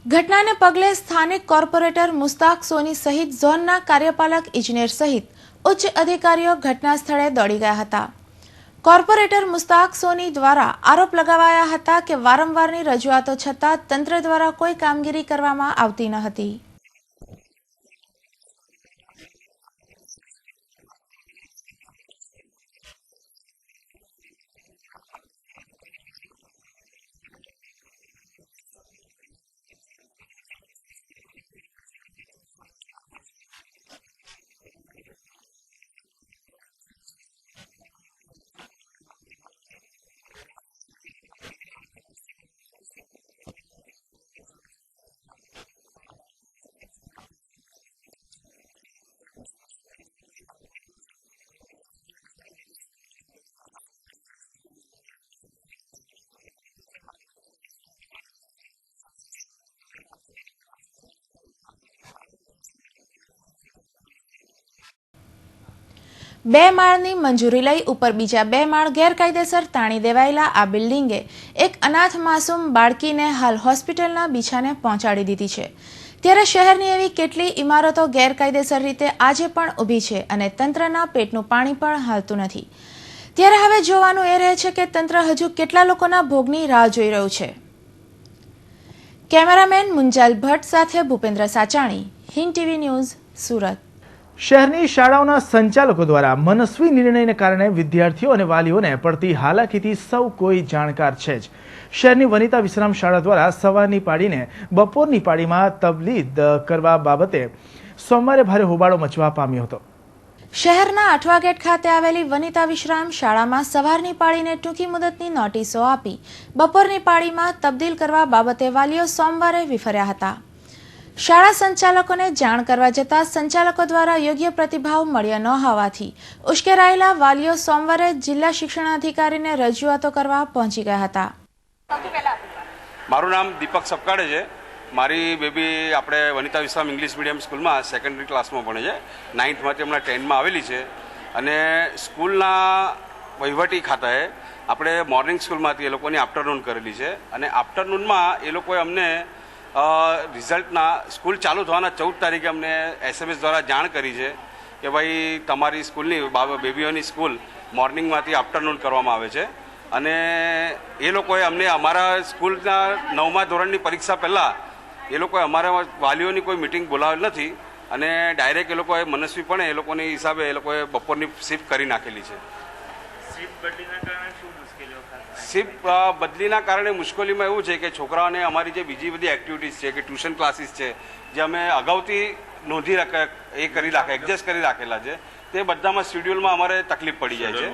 ઘટનાને પગલે સ્થાનિક કોર્પોરેટર મુસ્તાક સોની સહિત ઝોનના કાર્યપાલક ઇજનેર સહિત ઉચ્ચ અધિકારીઓ ઘટના સ્થળે દોડી ગયા હતા. કોર્પોરેટર મુસ્તાક સોની દ્વારા આરોપ લગાવાયા હતા કે વારંવારની રજૂઆતો છતાં તંત્ર દ્વારા કોઈ કામગીરી કરવામાં આવતી ન હતી. બે માળની મંજૂરી લઈ ઉપર બીજા 2 માળ ગેરકાયદેસર તાણી દેવાયેલા આ બિલ્ડિંગે એક અનાથ માસૂમ બાળકીને હાલ હોસ્પિટલના બિછાને પહોંચાડી દીધી છે. ત્યારે શહેરની એવી કેટલી ઇમારતો ગેરકાયદેસર રીતે આજે પણ ઊભી છે અને તંત્રના પેટનું પાણી પણ હાલતું નથી. ત્યારે હવે જોવાનું એ રહે છે કે તંત્ર હજુ કેટલા લોકોના ભોગની રાહ જોઈ રહ્યું છે. કેમેરામેન મુંજાલ ભટ્ટ સાથે ભૂપેન્દ્ર સાચાણી, હિન્દ ટીવી ન્યૂઝ, સુરત. શહેરની શાળાઓના સંચાલકો દ્વારા મનસ્વી નિર્ણયને કારણે વિદ્યાર્થીઓ અને વાલીઓને પડતી હાલાકીથી સૌ કોઈ જાણકાર છે જ. શહેરની વનિતા વિશ્રામ શાળા દ્વારા સવારની પાળીને બપોરની પાળીમાં તબદીલ કરવા બાબતે સોમવારે ભારે હોબાળો મચવા પામ્યો હતો. શહેરના અઠવા ગેટ ખાતે આવેલી વનિતા વિશ્રામ શાળામાં સવારની પાળીને ટૂંકી મુદતની નોટિસો આપી બપોરની પાળીમાં તબદીલ કરવા બાબતે વાલીઓ સોમવારે વિફર્યા હતા. શાળા સંચાલકોને જાણ કરવા જતાં સંચાલકો દ્વારા યોગ્ય પ્રતિભાવ મળ્યો ન હોવાથી ઉશ્કેરાયેલા વાલીઓ સોમવારે જિલ્લા શિક્ષણાધિકારીને રજૂઆતો કરવા પહોંચી ગયા હતા. મારું નામ દીપક સપકાડે છે. મારી બેબી આપણે વનિતા વિશ્રામ ઇંગ્લિશ મીડિયમ સ્કૂલમાં સેકન્ડરી ક્લાસમાં ભણે છે. 9thમાંથી હમણાં 10માં આવેલી છે. અને સ્કૂલના વહીવટી ખાતાએ આપણે મોર્નિંગ સ્કૂલમાંથી એ લોકોની આફ્ટરનૂન કરેલી છે. અને આફ્ટરનૂનમાં એ લોકોએ અમને રિઝલ્ટના સ્કૂલ ચાલુ થવાના 14 તારીખે અમને SMS દ્વારા જાણ કરી છે કે ભાઈ તમારી સ્કૂલની બેબીઓની સ્કૂલ મોર્નિંગમાંથી આફ્ટરનૂન કરવામાં આવે છે. અને એ લોકોએ અમને અમારા સ્કૂલના 9મા ધોરણની પરીક્ષા પહેલાં એ લોકોએ અમારા વાલીઓની કોઈ મિટિંગ બોલાવેલ નથી અને ડાયરેક્ટ એ લોકોએ મનસ્વીપણે એ લોકોની હિસાબે એ લોકોએ બપોરની શિફ્ટ કરી નાખેલી છે. શિફ્ટ બદલીના કારણે મુશ્કેલીમાં એવું છે કે છોકરાઓને અમારી જે બીજી બધી એક્ટિવિટીઝ છે કે ટ્યુશન ક્લાસીસ છે જે અમે અગાઉથી નોંધી એડજસ્ટ કરી રાખેલા છે તે બધામાં શેડ્યુલમાં અમારે તકલીફ પડી જાય છે.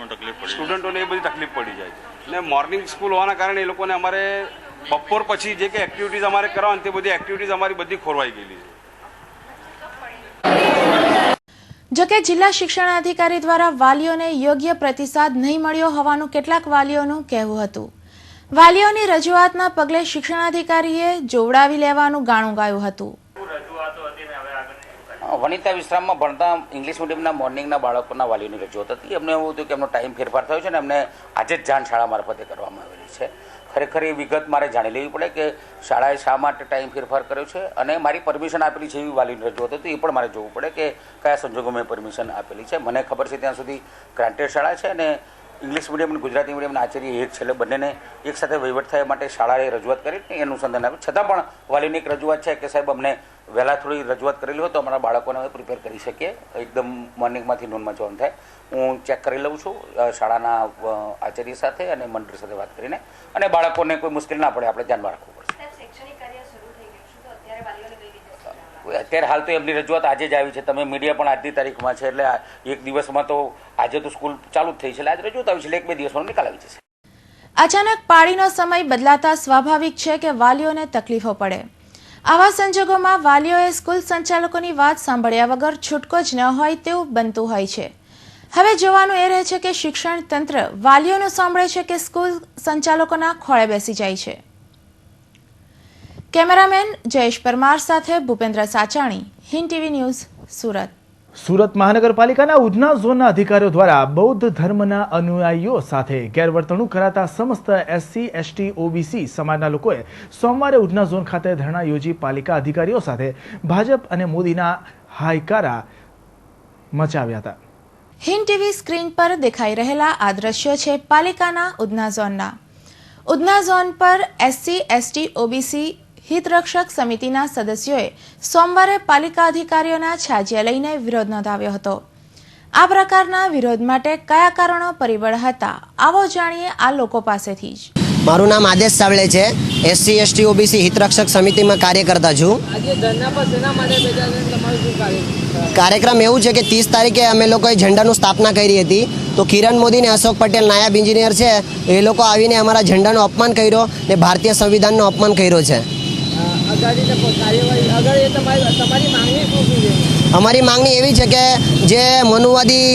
સ્ટુડન્ટોને એ બધી તકલીફ પડી જાય છે. અને મોર્નિંગ સ્કૂલ હોવાના કારણે એ લોકોને અમારે બપોર પછી જે કે એક્ટિવિટીઝ અમારે કરવાની તે બધી એક્ટિવિટીઝ અમારી બધી ખોરવાઈ ગયેલી છે. જોકે જિલ્લા શિક્ષણાધિકારી દ્વારા વાલીઓને યોગ્ય પ્રતિસાદ નહીં મળ્યો હોવાનું કેટલાક વાલીઓનું કહેવું હતું. વાલીઓની રજૂઆતના પગલે શિક્ષણાધિકારીએ જોવડાવી લેવાનું ગાણું ગાયું હતું. વનિતા વિશ્રામમાં ભણતા ઇંગ્લિશ મીડિયમના મોર્નિંગના બાળકોના વાલીઓની રજૂઆત હતી. એમને એવું હતું કે એમનો ટાઈમ ફેરફાર થયો છે ને એમને આજે જ જાણ શાળા મારફતે કરવામાં આવેલી છે. ખરેખર એ વિગત મારે જાણી લેવી પડે કે શાળાએ શા માટે ટાઈમ ફેરફાર કર્યો છે અને મારી પરમિશન આપેલી છે એવી વાલીની રજૂઆત હતી. એ પણ મારે જોવું પડે કે કયા સંજોગો મેં પરમિશન આપેલી છે. મને ખબર છે ત્યાં સુધી ગ્રાન્ટેડ શાળા છે અને ઇંગ્લિશ મીડિયમ અને ગુજરાતી મીડિયમના આચાર્ય એક છેલ્લે બંનેને એકસાથે વહીવટ થયા માટે શાળાએ રજૂઆત કરી એ અનુસંધાન આપ્યું. છતાં પણ વાલીની એક રજૂઆત છે કે સાહેબ અમને વહેલા થોડી રજૂઆત કરેલી હોય તો અમારા બાળકોને પ્રિપેર કરી શકીએ. એકદમ મોર્નિંગમાંથી નોનમાં જવાનું થાય. હું ચેક કરી લઉં છું શાળાના આચાર્ય સાથે અને મંડળ સાથે વાત કરીને અને બાળકોને કોઈ મુશ્કેલ ના પડે આપણે ધ્યાનમાં રાખવું પડશે. અત્યારે હાલ તો એમની રજૂઆત આજે જ આવી છે. તમે મીડિયા પણ આજની તારીખમાં છે એટલે એક દિવસમાં તો આજે તો સ્કૂલ ચાલુ જ થઈ છે એટલે આજે રજૂઆત આવી છે એટલે 1-2 દિવસમાં નિકાલ આવી જશે. અચાનક પાળીનો સમય બદલાતા સ્વાભાવિક છે કે વાલીઓને તકલીફો પડે. આવા સંજોગોમાં વાલીઓએ સ્કૂલ સંચાલકોની વાત સાંભળ્યા વગર છૂટકો જ ન હોય તેવું બનતું હોય છે. હવે જોવાનું એ રહે છે કે શિક્ષણ તંત્ર વાલીઓનું સાંભળે છે કે સ્કૂલ સંચાલકોના ખોળે બેસી જાય છે. કેમેરામેન જયેશ પરમાર સાથે ભૂપેન્દ્ર સાચાણી, હિન્દ ટીવી ન્યૂઝ, સુરત. સુરત મહાનગરપાલિકાના ઉધના ઝોનના અધિકારીઓ દ્વારા બૌદ્ધ ધર્મના અનુયાયીઓ સાથે ગેરવર્તણૂક કરાતા સમસ્ત SC, ST, OBC સમાજના લોકોએ સોમવારે ઉધના ઝોન ખાતે ધરણા યોજી પાલિકા અધિકારીઓ સાથે ભાજપ અને મોદીના હાયકારા મચાવ્યા હતા. હિન્દ ટીવી સ્ક્રીન પર દેખાઈ રહેલા આ દ્રશ્યો છે પાલિકાના ઉધના ઝોનના. ઉધના ઝોન પર SC, ST, OBC હિતરક્ષક સમિતિના સદસ્યોએ સોમવારે પાલિકા અધિકારીઓના છાજિયા લઈને વિરોધ નોંધાવ્યો હતો. આ પ્રકારના વિરોધ માટે કયા કારણો પરિબળ હતા આવો જાણીએ આ લોકો પાસેથી જ. મારું નામ આદેશ સાવળે છે. SC, ST, OBC હિતરક્ષક સમિતિમાં કાર્ય કરતા છું. કાર્યક્રમ એવું છે કે 30 તારીખે અમે લોકોએ ઝંડાનું સ્થાપના કરી હતી તો કિરણ મોદી ને અશોક પટેલ નાયબ એન્જિનિયર છે એ લોકો આવીને અમારા ઝંડાનું અપમાન કર્યો ને ભારતીય સંવિધાનનું અપમાન કર્યો છે. અમારી માંગણી એવી છે કે જે મનુવાદી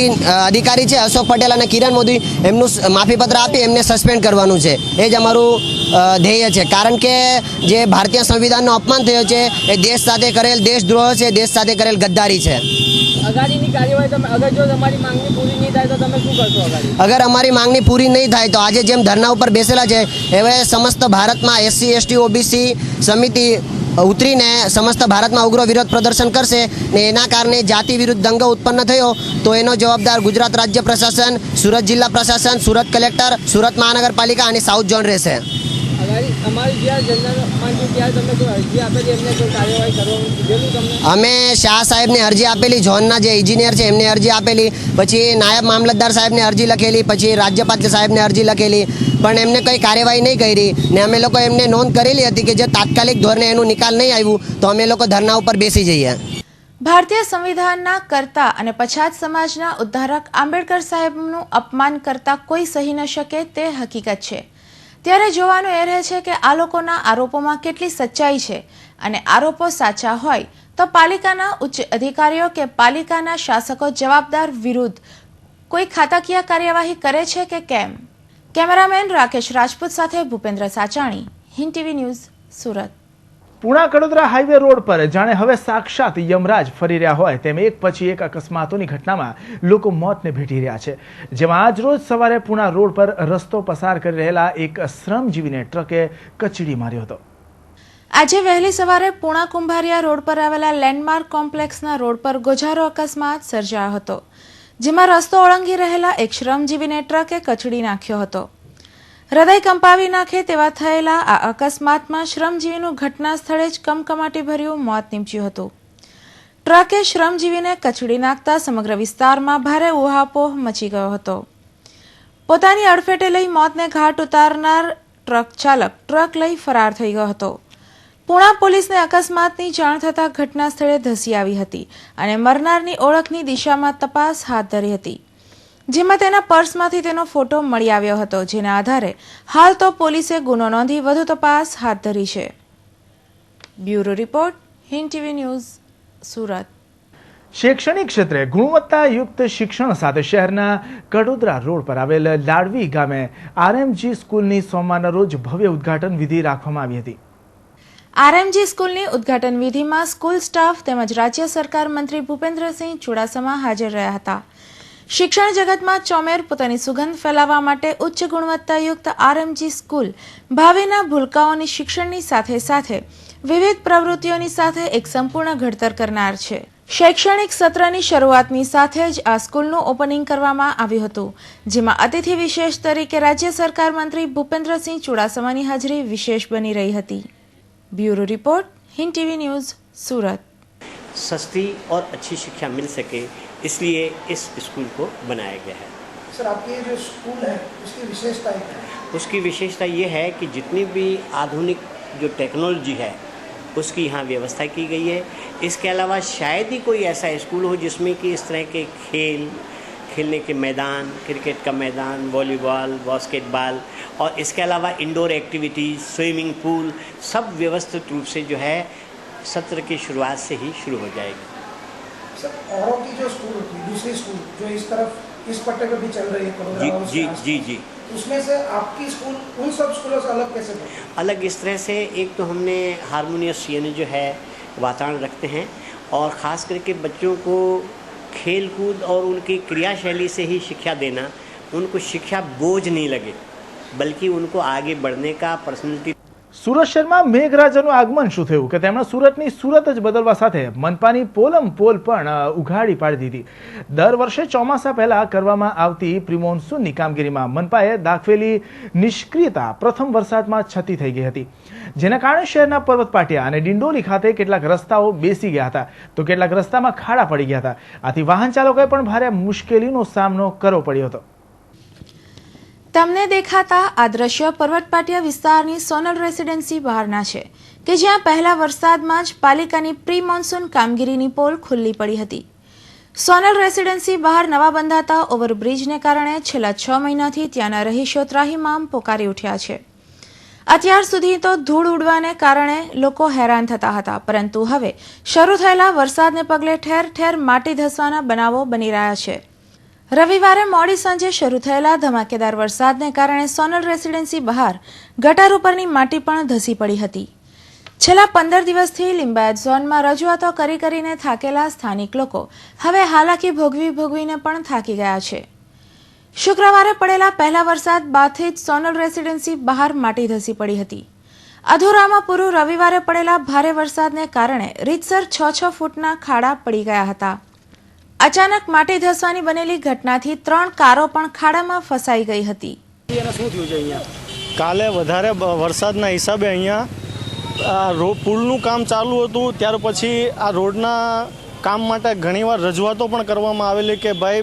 અધિકારી છે અશોક પટેલ અને કિરણ મોદી એમનું માફીપત્ર આપી એમને સસ્પેન્ડ કરવાનું છે. એ જ અમારું ધ્યેય છે. કારણ કે જે ભારતીય સંવિધાનનું અપમાન થયો છે એ દેશ સાથે કરેલ દેશદ્રોહ છે, દેશ સાથે કરેલ ગદ્દારી છે. અગર અમારી માંગણી પૂરી નહીં થાય તો આજે જેમ ધરના ઉપર બેસેલા છે હવે સમસ્ત ભારતમાં SC, ST, OBC સમિતિ ઉતરીને સમસ્ત ભારતમાં ઉગ્ર વિરોધ પ્રદર્શન કરશે ને એના કારણે જાતિ વિરુદ્ધ દંગો ઉત્પન્ન થયો તો એનો જવાબદાર ગુજરાત રાજ્ય પ્રશાસન, સુરત જિલ્લા પ્રશાસન, સુરત કલેક્ટર, સુરત મહાનગરપાલિકા અને સાઉથ ઝોન રહેશે. અમે શાહ સાહેબને અરજી આપેલી, ઝોનના જે એન્જિનિયર છે એમને અરજી આપેલી, પછી નાયબ મામલતદાર સાહેબને અરજી લખેલી, પછી રાજ્યપાલ સાહેબને અરજી લખેલી, પણ એમને કંઈ કાર્યવાહી નહીં કરી ને અમે લોકો એમને નોંધ કરેલી હતી કે જે તાત્કાલિક ધોરણે એનું નિકાલ નહીં આવ્યું તો અમે લોકો ધરના ઉપર બેસી જઈએ. ભારતીય સંવિધાનના કર્તા અને પછાત સમાજના ઉદ્ધારક આંબેડકર સાહેબનું અપમાન કરતા કોઈ સહી ન શકે તે હકીકત છે. ત્યારે જોવાનું એ રહે છે કે આ લોકોના આરોપોમાં કેટલી સચ્ચાઈ છે અને આરોપો સાચા હોય તો પાલિકાના ઉચ્ચ અધિકારીઓ કે પાલિકાના શાસકો જવાબદાર વિરુદ્ધ કોઈ ખાતાકીય કાર્યવાહી કરે છે કે કેમ? કેમેરામેન રાકેશ રાજપૂત સાથે Bhupendra Sachani, Hind TV news, Surat. Puna Kadodara highway road પર જાણે હવે સાક્ષાત યમરાજ ફરી રહ્યા હોય તેમ એક પછી એક અકસ્માતોની ઘટનામાં લોકો મોતને ભેટી રહ્યા છે. જેમાં આજ રોજ સવારે પુણા રોડ પર રસ્તો પસાર કરી રહેલા એક શ્રમજીવીને ટ્રકે કચડી માર્યો હતો. આજે વહેલી સવારે પુણા કુંભારિયા રોડ પર આવેલા લેન્ડમાર્ક કોમ્પ્લેક્સના રોડ પર ગોઝારો અકસ્માત સર્જાયો હતો, જેમાં રસ્તો ઓળંગી રહેલા એક શ્રમજીવીને ટ્રકે કચડી નાખ્યો હતો. હૃદય કંપાવી નાખે તેવા થયેલા આ અકસ્માતમાં શ્રમજીવીનું ઘટના સ્થળે જ કમકમાટીભર્યું મોત નીપજ્યું હતું. ટ્રકે શ્રમજીવીને કચડી નાખતા સમગ્ર વિસ્તારમાં ભારે ઉહાપોહ મચી ગયો હતો. પોતાની અડફેટે લઈ મોતને ઘાટ ઉતારનાર ટ્રક ચાલક ટ્રક લઈ ફરાર થઈ ગયો હતો. પુણા પોલીસને અકસ્માતની જાણ થતાં ઘટના સ્થળે ધસી આવી હતી અને મરનારની ઓળખની દિશામાં તપાસ હાથ ધરી હતી, જેમાં તેના પર્સમાંથી તેનો ફોટો મળી આવ્યો હતો, જેના આધારે હાલ તો પોલીસે ગુનો નોંધી વધુ તપાસ હાથ ધરી છે. Bureau report, Hind TV news, Surat. શૈક્ષણિક ક્ષેત્રે ગુણવત્તાયુક્ત શિક્ષણ સાથે શહેરના કડોદરા રોડ પર આવેલ લાડવી ગામે આરએમજી સ્કૂલની સોમવારના રોજ ભવ્ય ઉદ્ઘાટન વિધિ રાખવામાં આવી હતી. આરએમજી સ્કૂલની ઉદ્ઘાટન વિધિમાં સ્કૂલ સ્ટાફ તેમજ રાજ્ય સરકાર મંત્રી ભૂપેન્દ્રસિંહ ચુડાસમા હાજર રહ્યા હતા. શિક્ષણ જગતમાં ચોમેર પોતાની સુગંધ ફેલાવવા માટે ઉચ્ચ ગુણવત્તાયુક્ત આરએમજી સ્કૂલ ભાવિના ભૂલકાઓની શિક્ષણની સાથે સાથે વિવિધ પ્રવૃત્તિઓની સાથે એક સંપૂર્ણ ઘડતર કરનાર છે. શૈક્ષણિક સત્રની શરૂઆતની સાથે જ આ સ્કૂલનું ઓપનિંગ કરવામાં આવ્યું હતું, જેમાં અતિથિ વિશેષ તરીકે રાજ્ય સરકાર મંત્રી ભૂપેન્દ્રસિંહ ચુડાસમાની હાજરી વિશેષ બની રહી હતી. Bureau report, Hind TV news, Surat. सस्ती और अच्छी शिक्षा मिल सके इसलिए इस स्कूल को बनाया गया है. सर, आपकी ये जो स्कूल है उसकी विशेषता क्या है? उसकी विशेषता ये है कि जितनी भी आधुनिक जो टेक्नोलॉजी है उसकी यहाँ व्यवस्था की गई है. इसके अलावा शायद ही कोई ऐसा स्कूल हो जिसमें कि इस तरह के खेलने के मैदान, क्रिकेट का मैदान, वॉलीबॉल, बास्केटबॉल और इसके अलावा इंडोर एक्टिविटीज़, स्विमिंग पूल सब व्यवस्थित रूप से जो है सत्र की शुरुआत से ही शुरू हो जाएगी. सर, औरों की जो स्कूल होती है, दूसरी स्कूल जो इस तरफ इस पट्टे पे भी चल रही है जी, उसमें से आपकी स्कूल उन सब स्कूलों से अलग कैसे है? अलग इस तरह से एक तो हमने हारमोनियस यानी जो है वातावरण रखते हैं और ख़ास करके बच्चों को खेल कूद और उनकी क्रियाशैली से ही शिक्षा देना, उनको शिक्षा बोझ नहीं लगे बल्कि उनको आगे बढ़ने का पर्सनैलिटी. સુરત શહેરમાં મેઘરાજાનું આગમન શું થયું કે તેમણે સુરતની સુરત જ બદલવા સાથે મનપાની પોલ પણ ઉઘાડી પાડી દીધી. દર વર્ષે ચોમાસા પહેલા કરવામાં આવતી પ્રિમોન્સૂનની કામગીરીમાં મનપાએ દાખવેલી નિષ્ક્રિયતા પ્રથમ વરસાદમાં છતી થઈ ગઈ હતી, જેના કારણે શહેરના પર્વત પાટિયા અને ડિંડોલી ખાતે કેટલાક રસ્તાઓ બેસી ગયા હતા તો કેટલાક રસ્તામાં ખાડા પડી ગયા હતા. આથી વાહન ચાલકોએ પણ ભારે મુશ્કેલીનો સામનો કરવો પડ્યો હતો. તમને દેખાતા આ દ્રશ્ય પર્વતપાટિયા વિસ્તારની સોનલ રેસિડેન્સી બહારના છે કે જ્યાં પહેલા વરસાદમાં જ પાલિકાની પ્રી મોન્સૂન કામગીરીની પોલ ખુલ્લી પડી હતી. સોનલ રેસિડેન્સી બહાર નવા બંધાતા ઓવરબ્રિજને કારણે છેલ્લા 6 મહિનાથી ત્યાંના રહીશો ત્રાહિમામ પોકારી ઉઠ્યા છે. અત્યાર સુધી તો ધૂળ ઉડવાને કારણે લોકો હેરાન થતા હતા, પરંતુ હવે શરૂ થયેલા વરસાદને પગલે ઠેર ઠેર માટી ધસવાના બનાવો બની રહ્યા છે. રવિવારે મોડી સાંજે શરૂ થયેલા ધમાકેદાર વરસાદને કારણે સોનલ રેસિડેન્સી બહાર ગટર ઉપરની માટી પણ ધસી પડી હતી. છેલ્લા 15 દિવસથી લિંબાયત ઝોનમાં રજૂઆતો કરીને થાકેલા સ્થાનિક લોકો હવે હાલાકી ભોગવીને પણ થાકી ગયા છે. શુક્રવારે પડેલા પહેલા વરસાદ બાદથી જ સોનલ રેસિડેન્સી બહાર માટી ધસી પડી હતી. અધૂરામાં પૂરું રવિવારે પડેલા ભારે વરસાદને કારણે રીતસર 6 ફૂટના ખાડા પડી ગયા હતા. અચાનક માટી ધસવાની બનેલી ઘટનાથી 3 કારો પણ ખાડામાં ફસાઈ ગઈ હતી. કાલે વધારે વરસાદના હિસાબે અહીંયા પુલનું કામ ચાલુ હતું. ત્યાર પછી આ રોડના કામ માટે ઘણીવાર રજૂઆતો પણ કરવામાં આવેલી કે ભાઈ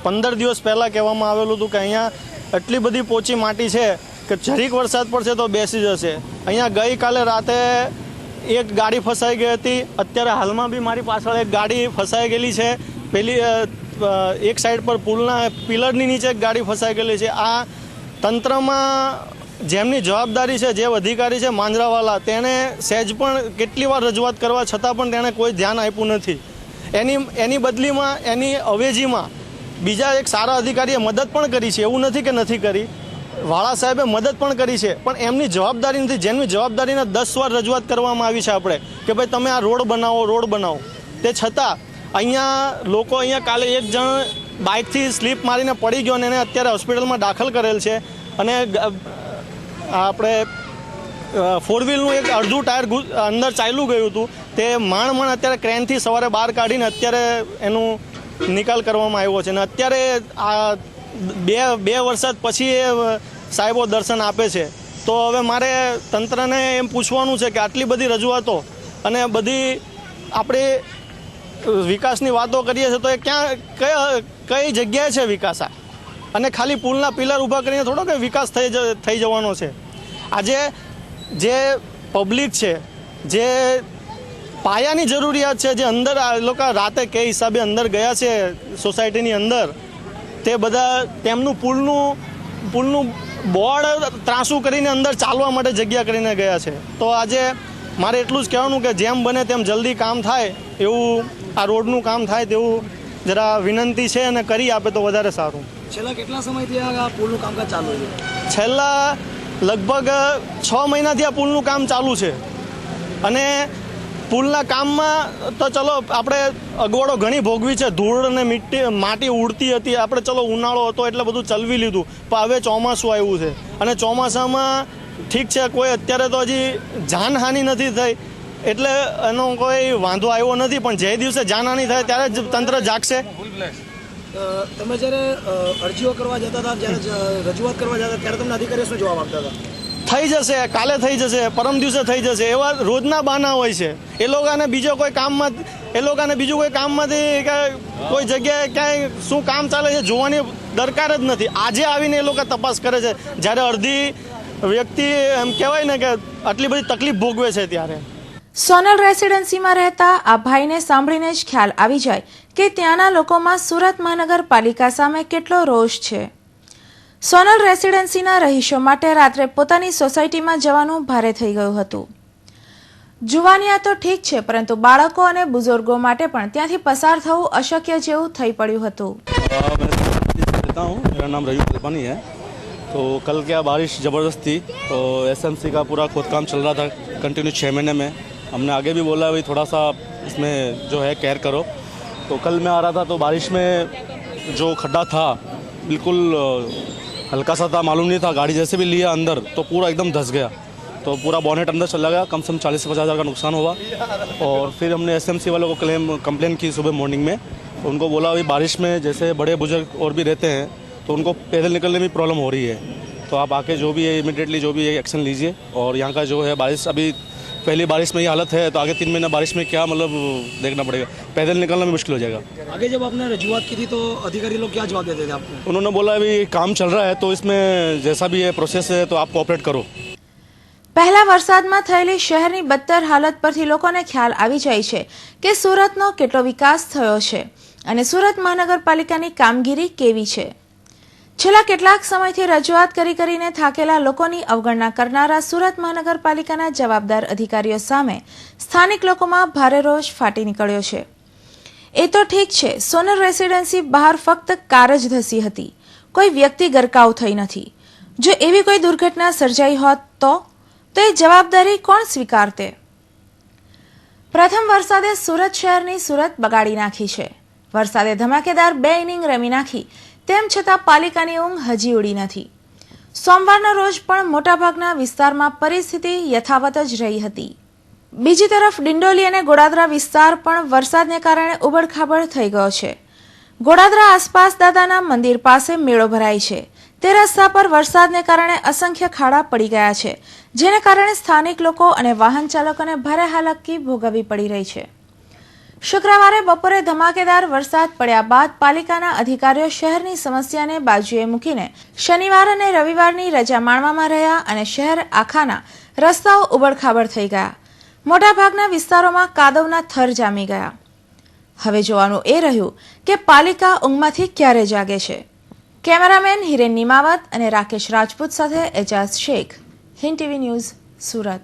15 દિવસ પહેલાં કહેવામાં આવેલું હતું કે અહીંયા એટલી બધી પોચી માટી છે કે જરીક વરસાદ પડશે તો બેસી જશે. અહીંયા ગઈકાલે રાતે એક ગાડી ફસાઈ ગઈ હતી. અત્યારે હાલમાં બી મારી પાછળ એક ગાડી ફસાઈ ગયેલી છે. પેલી એક સાઈડ પર પુલના પિલરની નીચે એક ગાડી ફસાઈ ગયેલી છે. આ તંત્રમાં જેમની જવાબદારી છે, જે અધિકારી છે માંજરાવાલા, તેણે સહેજ પણ કેટલી વાર રજૂઆત કરવા છતાં પણ તેણે કોઈ ધ્યાન આપ્યું નથી. એની બદલીમાં, એની અવેજીમાં બીજા એક સારા અધિકારીએ મદદ પણ કરી છે. એવું નથી કે નથી કરી, વાળા સાહેબે મદદ પણ કરી છે, પણ એમની જવાબદારી નથી. જેમની જવાબદારીને 10 વાર રજૂઆત કરવામાં આવી છે આપણે કે ભાઈ તમે આ રોડ બનાવો. તે છતાં અહીંયા કાલે એક જણ બાઇકથી સ્લીપ મારીને પડી ગયો અને એને અત્યારે હોસ્પિટલમાં દાખલ કરેલ છે. અને આપણે 4 વ્હીલનું એક અડધું ટાયર અંદર ચાલ્યું ગયું હતું. તે માણ અત્યારે ક્રેનથી સવારે બહાર કાઢીને અત્યારે એનું નિકાલ કરવામાં આવ્યો છે. અને અત્યારે આ બે વરસાદ પછી એ સાહેબો દર્શન આપે છે. તો હવે મારે તંત્રને એમ પૂછવાનું છે કે આટલી બધી રજૂઆતો અને બધી આપણે વિકાસની વાતો કરીએ છીએ તો એ કઈ જગ્યાએ છે વિકાસ? અને ખાલી પુલના પિલર ઊભા કરીને થોડો કે વિકાસ થઈ જવાનો છે. આજે જે પબ્લિક છે, જે પાયાની જરૂરિયાત છે, જે અંદર આ લોકો રાતે કઈ હિસાબે અંદર ગયા છે સોસાયટીની અંદર, તે બધા તેમનું પુલનું બોર્ડ ત્રાસું કરીને અંદર ચાલવા માટે જગ્યા કરીને ગયા છે. તો આજે મારે એટલું જ કહેવાનું કે જેમ બને તેમ જલ્દી કામ થાય એવું, આ રોડનું કામ થાય તેવું જરા વિનંતી છે અને કરી આપે તો વધારે સારું. છેલ્લા કેટલા સમયથી આ પુલનું કામકાજ ચાલુ છે? છેલ્લા લગભગ 6 મહિનાથી આ પુલનું કામ ચાલુ છે. અને પુલના કામમાં તો ચલો આપણે અગવડો ઘણી ભોગવી છે. ધૂળ અને માટી ઉડતી હતી. આપણે ચલો ઉનાળો હતો એટલે બધું ચલવી લીધું, પણ હવે ચોમાસું આવ્યું છે અને ચોમાસામાં ઠીક છે, કોઈ અત્યારે તો હજી જાનહાનિ નથી થઈ એટલે એનો કોઈ વાંધો આવ્યો નથી. પણ જે દિવસે જાનહાનિ થાય ત્યારે જ તંત્ર જાગશે. તમે જ્યારે અરજીઓ કરવા જતા હતા, જ્યારે રજૂઆત કરવા જતા ત્યારે તમને અધિકારીઓ શું જવાબ આપતા હતા? થઈ જશે, કાલે થઈ જશે, પરમ દિવસે થઈ જશે, એવા રોજના બહાના હોય છે. એ લોકોને બીજું કોઈ કામમાંથી કોઈ જગ્યાએ ક્યાંય શું કામ ચાલે છે જોવાની દરકાર જ નથી. આજે આવીને એ લોકો તપાસ કરે છે જ્યારે અડધી વ્યક્તિ એમ કહેવાય ને કે આટલી બધી તકલીફ ભોગવે છે ત્યારે. સોનલ રેસિડેન્સીમાં રહેતા આ ભાઈને સાંભળીને જ ખ્યાલ આવી જાય કે ત્યાંના લોકોમાં સુરત મહાનગરપાલિકા સામે કેટલો રોષ છે. સોનલ રેસિડેન્સીના રહીશો માટે રાત્રે પોતાની સોસાયટીમાં જવાનું ભારે થઈ ગયું હતું. જુવાનિયા તો ઠીક છે, પરંતુ બાળકો અને બુઝુર્ગો માટે પણ ત્યાંથી પસાર થવું અશક્ય જેવું થઈ પડ્યું હતું. मेरा नाम रयूप त्रिपानी है. तो कल क्या बारिश ज़बरदस्त थी, तो एसएमसी का पूरा खोदकाम चल रहा था कंटिन्यू 6 महीने में. हमने आगे भी बोला भाई थोड़ा सा इसमें जो है केयर करो. तो कल मैं आ रहा था तो बारिश में जो खड्डा था बिल्कुल हल्का सा था, मालूम नहीं था. गाड़ी जैसे भी लिया अंदर तो पूरा एकदम धंस गया. तो पूरा बॉनेट अंदर चला गया. कम से कम 40 से 50 हज़ार का नुकसान हुआ. और फिर हमने एसएमसी वालों को कंप्लेन की सुबह मॉर्निंग में. तो उनको बोला अभी बारिश में जैसे बड़े बुजुर्ग और भी रहते हैं तो उनको पैदल निकलने में प्रॉब्लम हो रही है. तो आप आके जो भी है इमीडिएटली जो भी है एक्शन लीजिए. और यहाँ का जो है बारिश अभी पहली बारिश में ये हालत है तो आगे 3 महीना बारिश में क्या मतलब देखना पड़ेगा. पैदल निकलना भी मुश्किल हो जाएगा. आगे जब आपने रजूआत की थी तो अधिकारी लोग क्या जवाब देते थे आपको? उन्होंने बोला अभी काम चल रहा है तो इसमें जैसा भी है प्रोसेस है तो आप कोऑपरेट करो. પહેલા વરસાદમાં થયેલી શહેરની બદતર હાલત પરથી લોકોને ખ્યાલ આવી જાય છે કે સુરતનો કેટલો વિકાસ થયો છે અને સુરત મહાનગરપાલિકાની કામગીરી કેવી છે. છેલ્લા કેટલાક સમયથી રજૂઆત કરીને થાકેલા લોકોની અવગણના કરનારા સુરત મહાનગરપાલિકાના જવાબદાર અધિકારીઓ સામે સ્થાનિક લોકોમાં ભારે રોષ ફાટી નીકળ્યો છે. એ તો ઠીક છે, સોનલ રેસિડેન્સી બહાર ફક્ત કાર જ ધસી હતી, કોઈ વ્યક્તિ ગરકાવ થઈ નથી. જો એવી કોઈ દુર્ઘટના સર્જાઈ હોત તો એ જવાબદારી કોણ સ્વીકારતે? પ્રથમ વરસાદે સુરત શહેરની સુરત બગાડી નાખી છે. વરસાદે ધમાકેદાર 2 ઇનિંગ રમી નાખી, તેમ છતાં પાલિકાની ઊંઘ હજી ઉડી નથી. સોમવારના રોજ પણ મોટાભાગના વિસ્તારમાં પરિસ્થિતિ યથાવત જ રહી હતી. બીજી તરફ ડિંડોલી અને ગોડાદરા વિસ્તાર પણ વરસાદને કારણે ઉબડખાબડ થઈ ગયો છે. ગોડાદરા આસપાસ દાદાના મંદિર પાસે મેળો ભરાય છે, તે રસ્તા પર વરસાદને કારણે અસંખ્ય ખાડા પડી ગયા છે, જેને કારણે સ્થાનિક લોકો અને વાહન ચાલકોને ભારે હાલાકી ભોગવવી પડી રહી છે. શુક્રવારે બપોરે ધમાકેદાર વરસાદ પડ્યા બાદ પાલિકાના અધિકારીઓ શહેરની સમસ્યાને બાજુએ મૂકીને શનિવાર અને રવિવારની રજા માણવામાં રહ્યા અને શહેર આખાના રસ્તાઓ ઉબડખાબડ થઈ ગયા. મોટાભાગના વિસ્તારોમાં કાદવના થર જામી ગયા. હવે જોવાનું એ રહ્યું કે પાલિકા ઊંઘમાંથી ક્યારે જાગે છે. કેમેરામેન હિરેન નિમાવત અને રાકેશ રાજપૂત સાથે એજાઝ શેખ, હિન્દ ટીવી ન્યૂઝ, સુરત.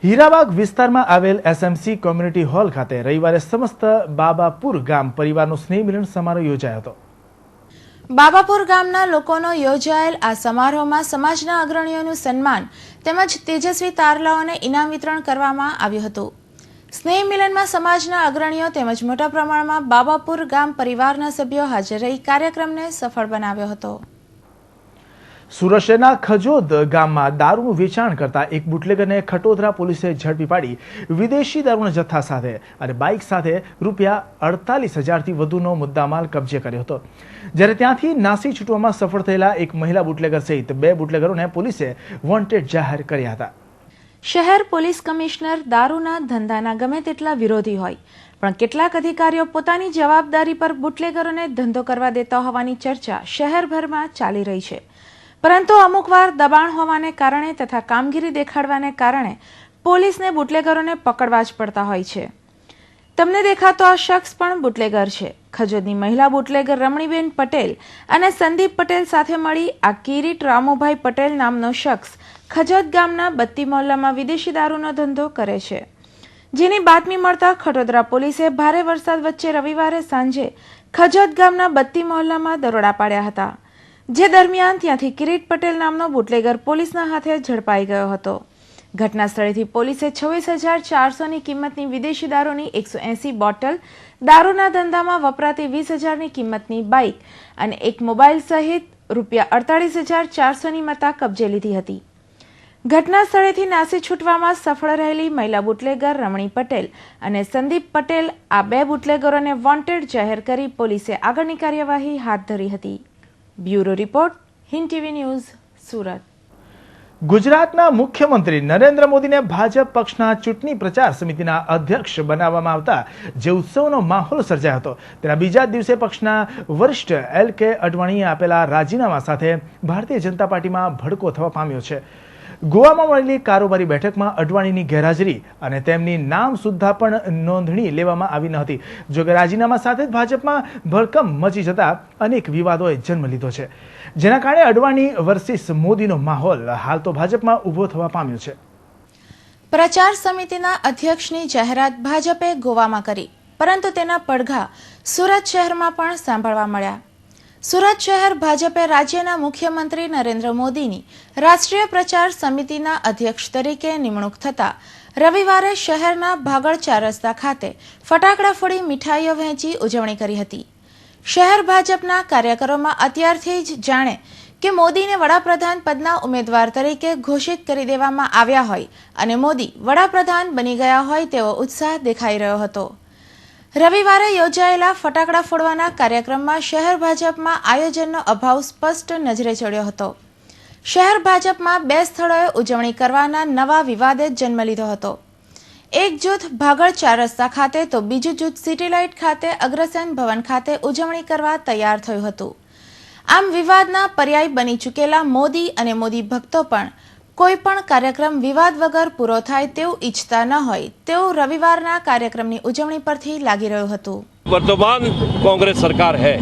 હીરાબાગ વિસ્તારમાં આવેલ એસએમસી કોમ્યુનિટી હોલ ખાતે રવિવારે સમસ્ત બાબાપુર ગામ પરિવારનો સ્નેહ મિલન સમારોહ યોજાયો હતો. બાબાપુર ગામના લોકોનો યોજાયેલ આ સમારોહમાં સમાજના અગ્રણીઓનું સન્માન તેમજ તેજસ્વી તારલાઓને ઇનામ વિતરણ કરવામાં આવ્યું હતું. સ્નેહ મિલનમાં સમાજના અગ્રણીઓ તેમજ મોટા પ્રમાણમાં બાબાપુર ગામ પરિવારના સભ્યો હાજર રહી કાર્યક્રમને સફળ બનાવ્યો હતો. સુરત શહેરના ખજોદ ગામમાં દારૂનું વેચાણ કરતા એક બુટલેગરને ખટોદરા પોલીસે ઝડપી પાડી વિદેશી દારૂના જથ્થા સાથે અને બાઇક સાથે રૂપિયા 48,000થી વધુનો મુદ્દામાલ કબજે કર્યો હતો. જ્યારે ત્યાંથી નાસી છૂટવામાં સફળ થયેલા એક મહિલા બુટલેગર સહિત 2 બુટલેગરોને પોલીસે વોન્ટેડ જાહેર કર્યા હતા. શહેર પોલીસ કમિશનર દારૂના ધંધાના ગમે તેટલા વિરોધી હોય, પણ કેટલાક અધિકારીઓ પોતાની જવાબદારી પર બુટલેગરોને ધંધો કરવા દેતા હોવાની ચર્ચા શહેરભરમાં ચાલી રહી છે. પરંતુ અમુકવાર દબાણ હોવાને કારણે તથા કામગીરી દેખાડવાને કારણે પોલીસને બુટલેગરોને પકડવા જ પડતા હોય છે. તમને દેખાતો આ શખ્સ પણ બુટલેગર છે. ખજોદની મહિલા બુટલેગર રમણીબેન પટેલ અને સંદીપ પટેલ સાથે મળી આ કિરીટ રામુભાઈ પટેલ નામનો શખ્સ ખજોદ ગામના બત્તી મોહલ્લામાં વિદેશી દારૂનો ધંધો કરે છે. જેની બાતમી મળતા ખટોદરા પોલીસે ભારે વરસાદ વચ્ચે રવિવારે સાંજે ખજોદ ગામના બત્તી મોહલ્લામાં દરોડા પાડ્યા હતા. જે દરમિયાન ત્યાંથી કિરીટ પટેલ નામનો બુટલેગર પોલીસના હાથે ઝડપાઈ ગયો હતો. ઘટના સ્થળેથી પોલીસે 26,400ની કિંમતની વિદેશી દારૂની 180 બોટલ, દારૂના ધંધામાં વપરાતી 20,000ની કિંમતની બાઇક અને એક મોબાઈલ સહિત રૂપિયા 48,400ની મત્તા કબજે લીધી હતી. ઘટના સ્થળેથી નાસી છૂટવામાં સફળ રહેલી મહિલા બુટલેગર રમણી પટેલ અને સંદીપ પટેલ આ 2 બુટલેગરોને વોન્ટેડ જાહેર કરી પોલીસે આગળની કાર્યવાહી હાથ ધરી હતી. Bureau report, Hind TV news, Surat. ગુજરાતના મુખ્યમંત્રી નરેન્દ્ર મોદીને ભાજપ પક્ષના ચૂંટણી પ્રચાર સમિતિના અધ્યક્ષ બનાવવામાં આવતા જે ઉત્સવનો માહોલ સર્જાયો હતો, તેના બીજા દિવસે પક્ષના વરિષ્ઠ LK અડવાણીએ આપેલા રાજીનામા સાથે ભારતીય જનતા પાર્ટીમાં ભડકો થવા પામ્યો છે. ગોવામાં મળેલી કારોબારી બેઠકમાં અડવાણીની ગેરહાજરી અને તેમની નામ સુદ્ધા પણ નોંધણી લેવામાં આવી ન હતી. જોકે રાજીનામા સાથે જ ભાજપમાં ભડકમ મચી જતા અનેક વિવાદોએ જન્મ લીધો છે, જેના કારણે અડવાણી વર્સિસ મોદીનો માહોલ હાલ તો ભાજપમાં ઊભો થવા પામ્યો છે. પ્રચાર સમિતિના અધ્યક્ષની જાહેરાત ભાજપે ગોવામાં કરી, પરંતુ તેના પડઘા સુરત શહેરમાં પણ સાંભળવા મળ્યા. સુરત શહેર ભાજપે રાજ્યના મુખ્યમંત્રી નરેન્દ્ર મોદીની રાષ્ટ્રીય પ્રચાર સમિતિના અધ્યક્ષ તરીકે નિમણૂક થતા રવિવારે શહેરના ભાગળ 4 રસ્તા ખાતે ફટાકડા ફોડી મીઠાઈઓ વહેંચી ઉજવણી કરી હતી. શહેર ભાજપના કાર્યકરોમાં અત્યારથી જ જાણે કે મોદીને વડાપ્રધાન પદના ઉમેદવાર તરીકે ઘોષિત કરી દેવામાં આવ્યા હોય અને મોદી વડાપ્રધાન બની ગયા હોય તેવો ઉત્સાહ દેખાઈ રહ્યો હતો. રવિવારે યોજાયેલા ફટાકડા ફોડવાના કાર્યક્રમમાં શહેર ભાજપમાં આયોજનનો અભાવ સ્પષ્ટ નજરે ચડ્યો હતો. શહેર ભાજપમાં 2 સ્થળોએ ઉજવણી કરવાના નવા વિવાદે જન્મ લીધો હતો. એક જૂથ ભાગળ 4 રસ્તા ખાતે તો બીજું જૂથ સિટી લાઇટ ખાતે અગ્રસેન ભવન ખાતે ઉજવણી કરવા તૈયાર થયું હતું. આમ વિવાદના પર્યાય બની ચૂકેલા મોદી અને મોદી ભક્તો પણ કોઈ પણ કાર્યક્રમ વિવાદ વગર પૂરો થાય તેવું ઈચ્છતા ન હોય તેવું રવિવારના કાર્યક્રમની ઉજવણી પરથી લાગી રહ્યું હતું. वर्तमान कांग्रेस सरकार है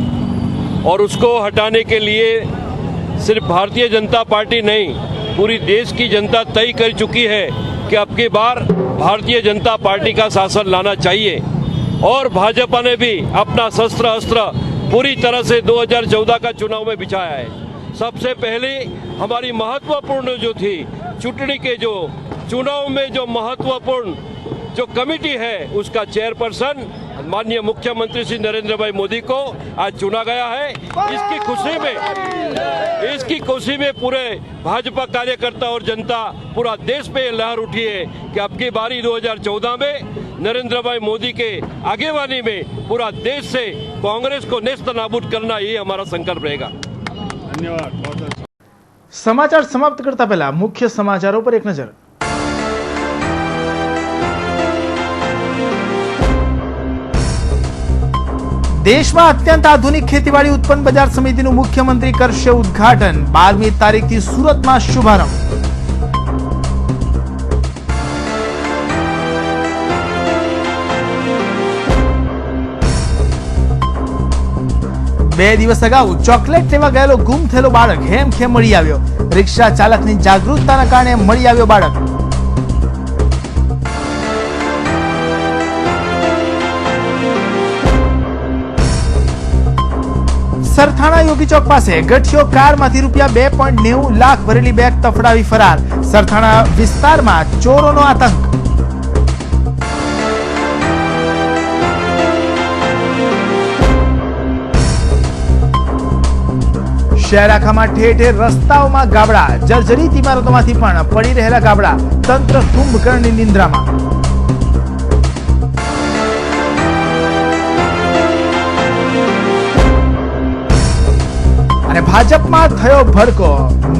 और उसको हटाने के लिए सिर्फ भारतीय जनता पार्टी नहीं, पूरी देश की जनता तय कर चुकी है कि अब की बार भारतीय जनता पार्टी का शासन लाना चाहिए और भाजपा ने भी अपना शस्त्र अस्त्र पूरी तरह से 2014 का चुनाव में बिछाया है. सबसे पहले हमारी महत्वपूर्ण जो थी चुनाव के जो चुनाव में जो महत्वपूर्ण जो कमेटी है उसका चेयरपर्सन माननीय मुख्यमंत्री श्री नरेंद्र भाई मोदी को आज चुना गया है. इसकी खुशी में पूरे भाजपा कार्यकर्ता और जनता पूरा देश पे लहर उठी है कि अब की बारी 2014 में नरेंद्र भाई मोदी के आगेवानी में पूरा देश से कांग्रेस को नेस्त नाबूद करना ये हमारा संकल्प रहेगा. धन्यवाद, बहुत अच्छा। समाचार समाप्त करता पहला मुख्य समाचारों पर एक नजर। દેશમાં અત્યંત આધુનિક ખેતીવાડી ઉત્પન્ન બજાર સમિતિનું મુખ્યમંત્રી કરશે ઉદ્ઘાટન। 12મી તારીખથી સુરતમાં શુભારંભ। બે દિવસ અગાઉ ચોકલેટ લેવા ગયેલો ગુમ થયેલો બાળક હેમખેમ મળી આવ્યો। રિક્ષા ચાલકની જાગૃતતાના કારણે મળી આવ્યો બાળક। સરથાણા યોગી ચોક પાસે ગઠિયો કારમાંથી ₹2.90 લાખ ભરેલી બેગ તફડાવી ફરાર। સરથાણા વિસ્તારમાં ચોરોનો આતંક। શહેર આખામાં ઠેર ઠેર રસ્તાઓમાં ગાબડા। જર્જરિત ઇમારતોમાંથી પણ પડી રહેલા ગાબડા। તંત્ર કુંભકર્ણની નિંદ્રામાં। અને ભાજપમાં થયો ભડકો।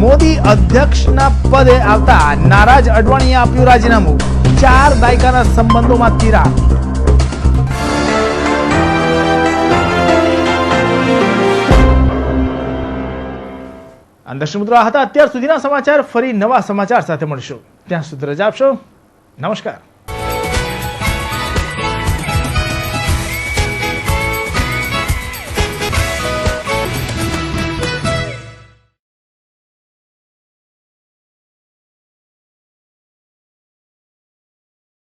મોદી અધ્યક્ષના પદે આવતા નારાજ અડવાણીએ આપ્યું રાજીનામું। 4 દાયકાના સંબંધોમાં તિરાડ। દર્શક મિત્રો, આ હતા અત્યાર સુધીના સમાચાર। ફરી નવા સમાચાર સાથે મળશું, ત્યાં સુધી રજા આપશો। નમસ્કાર।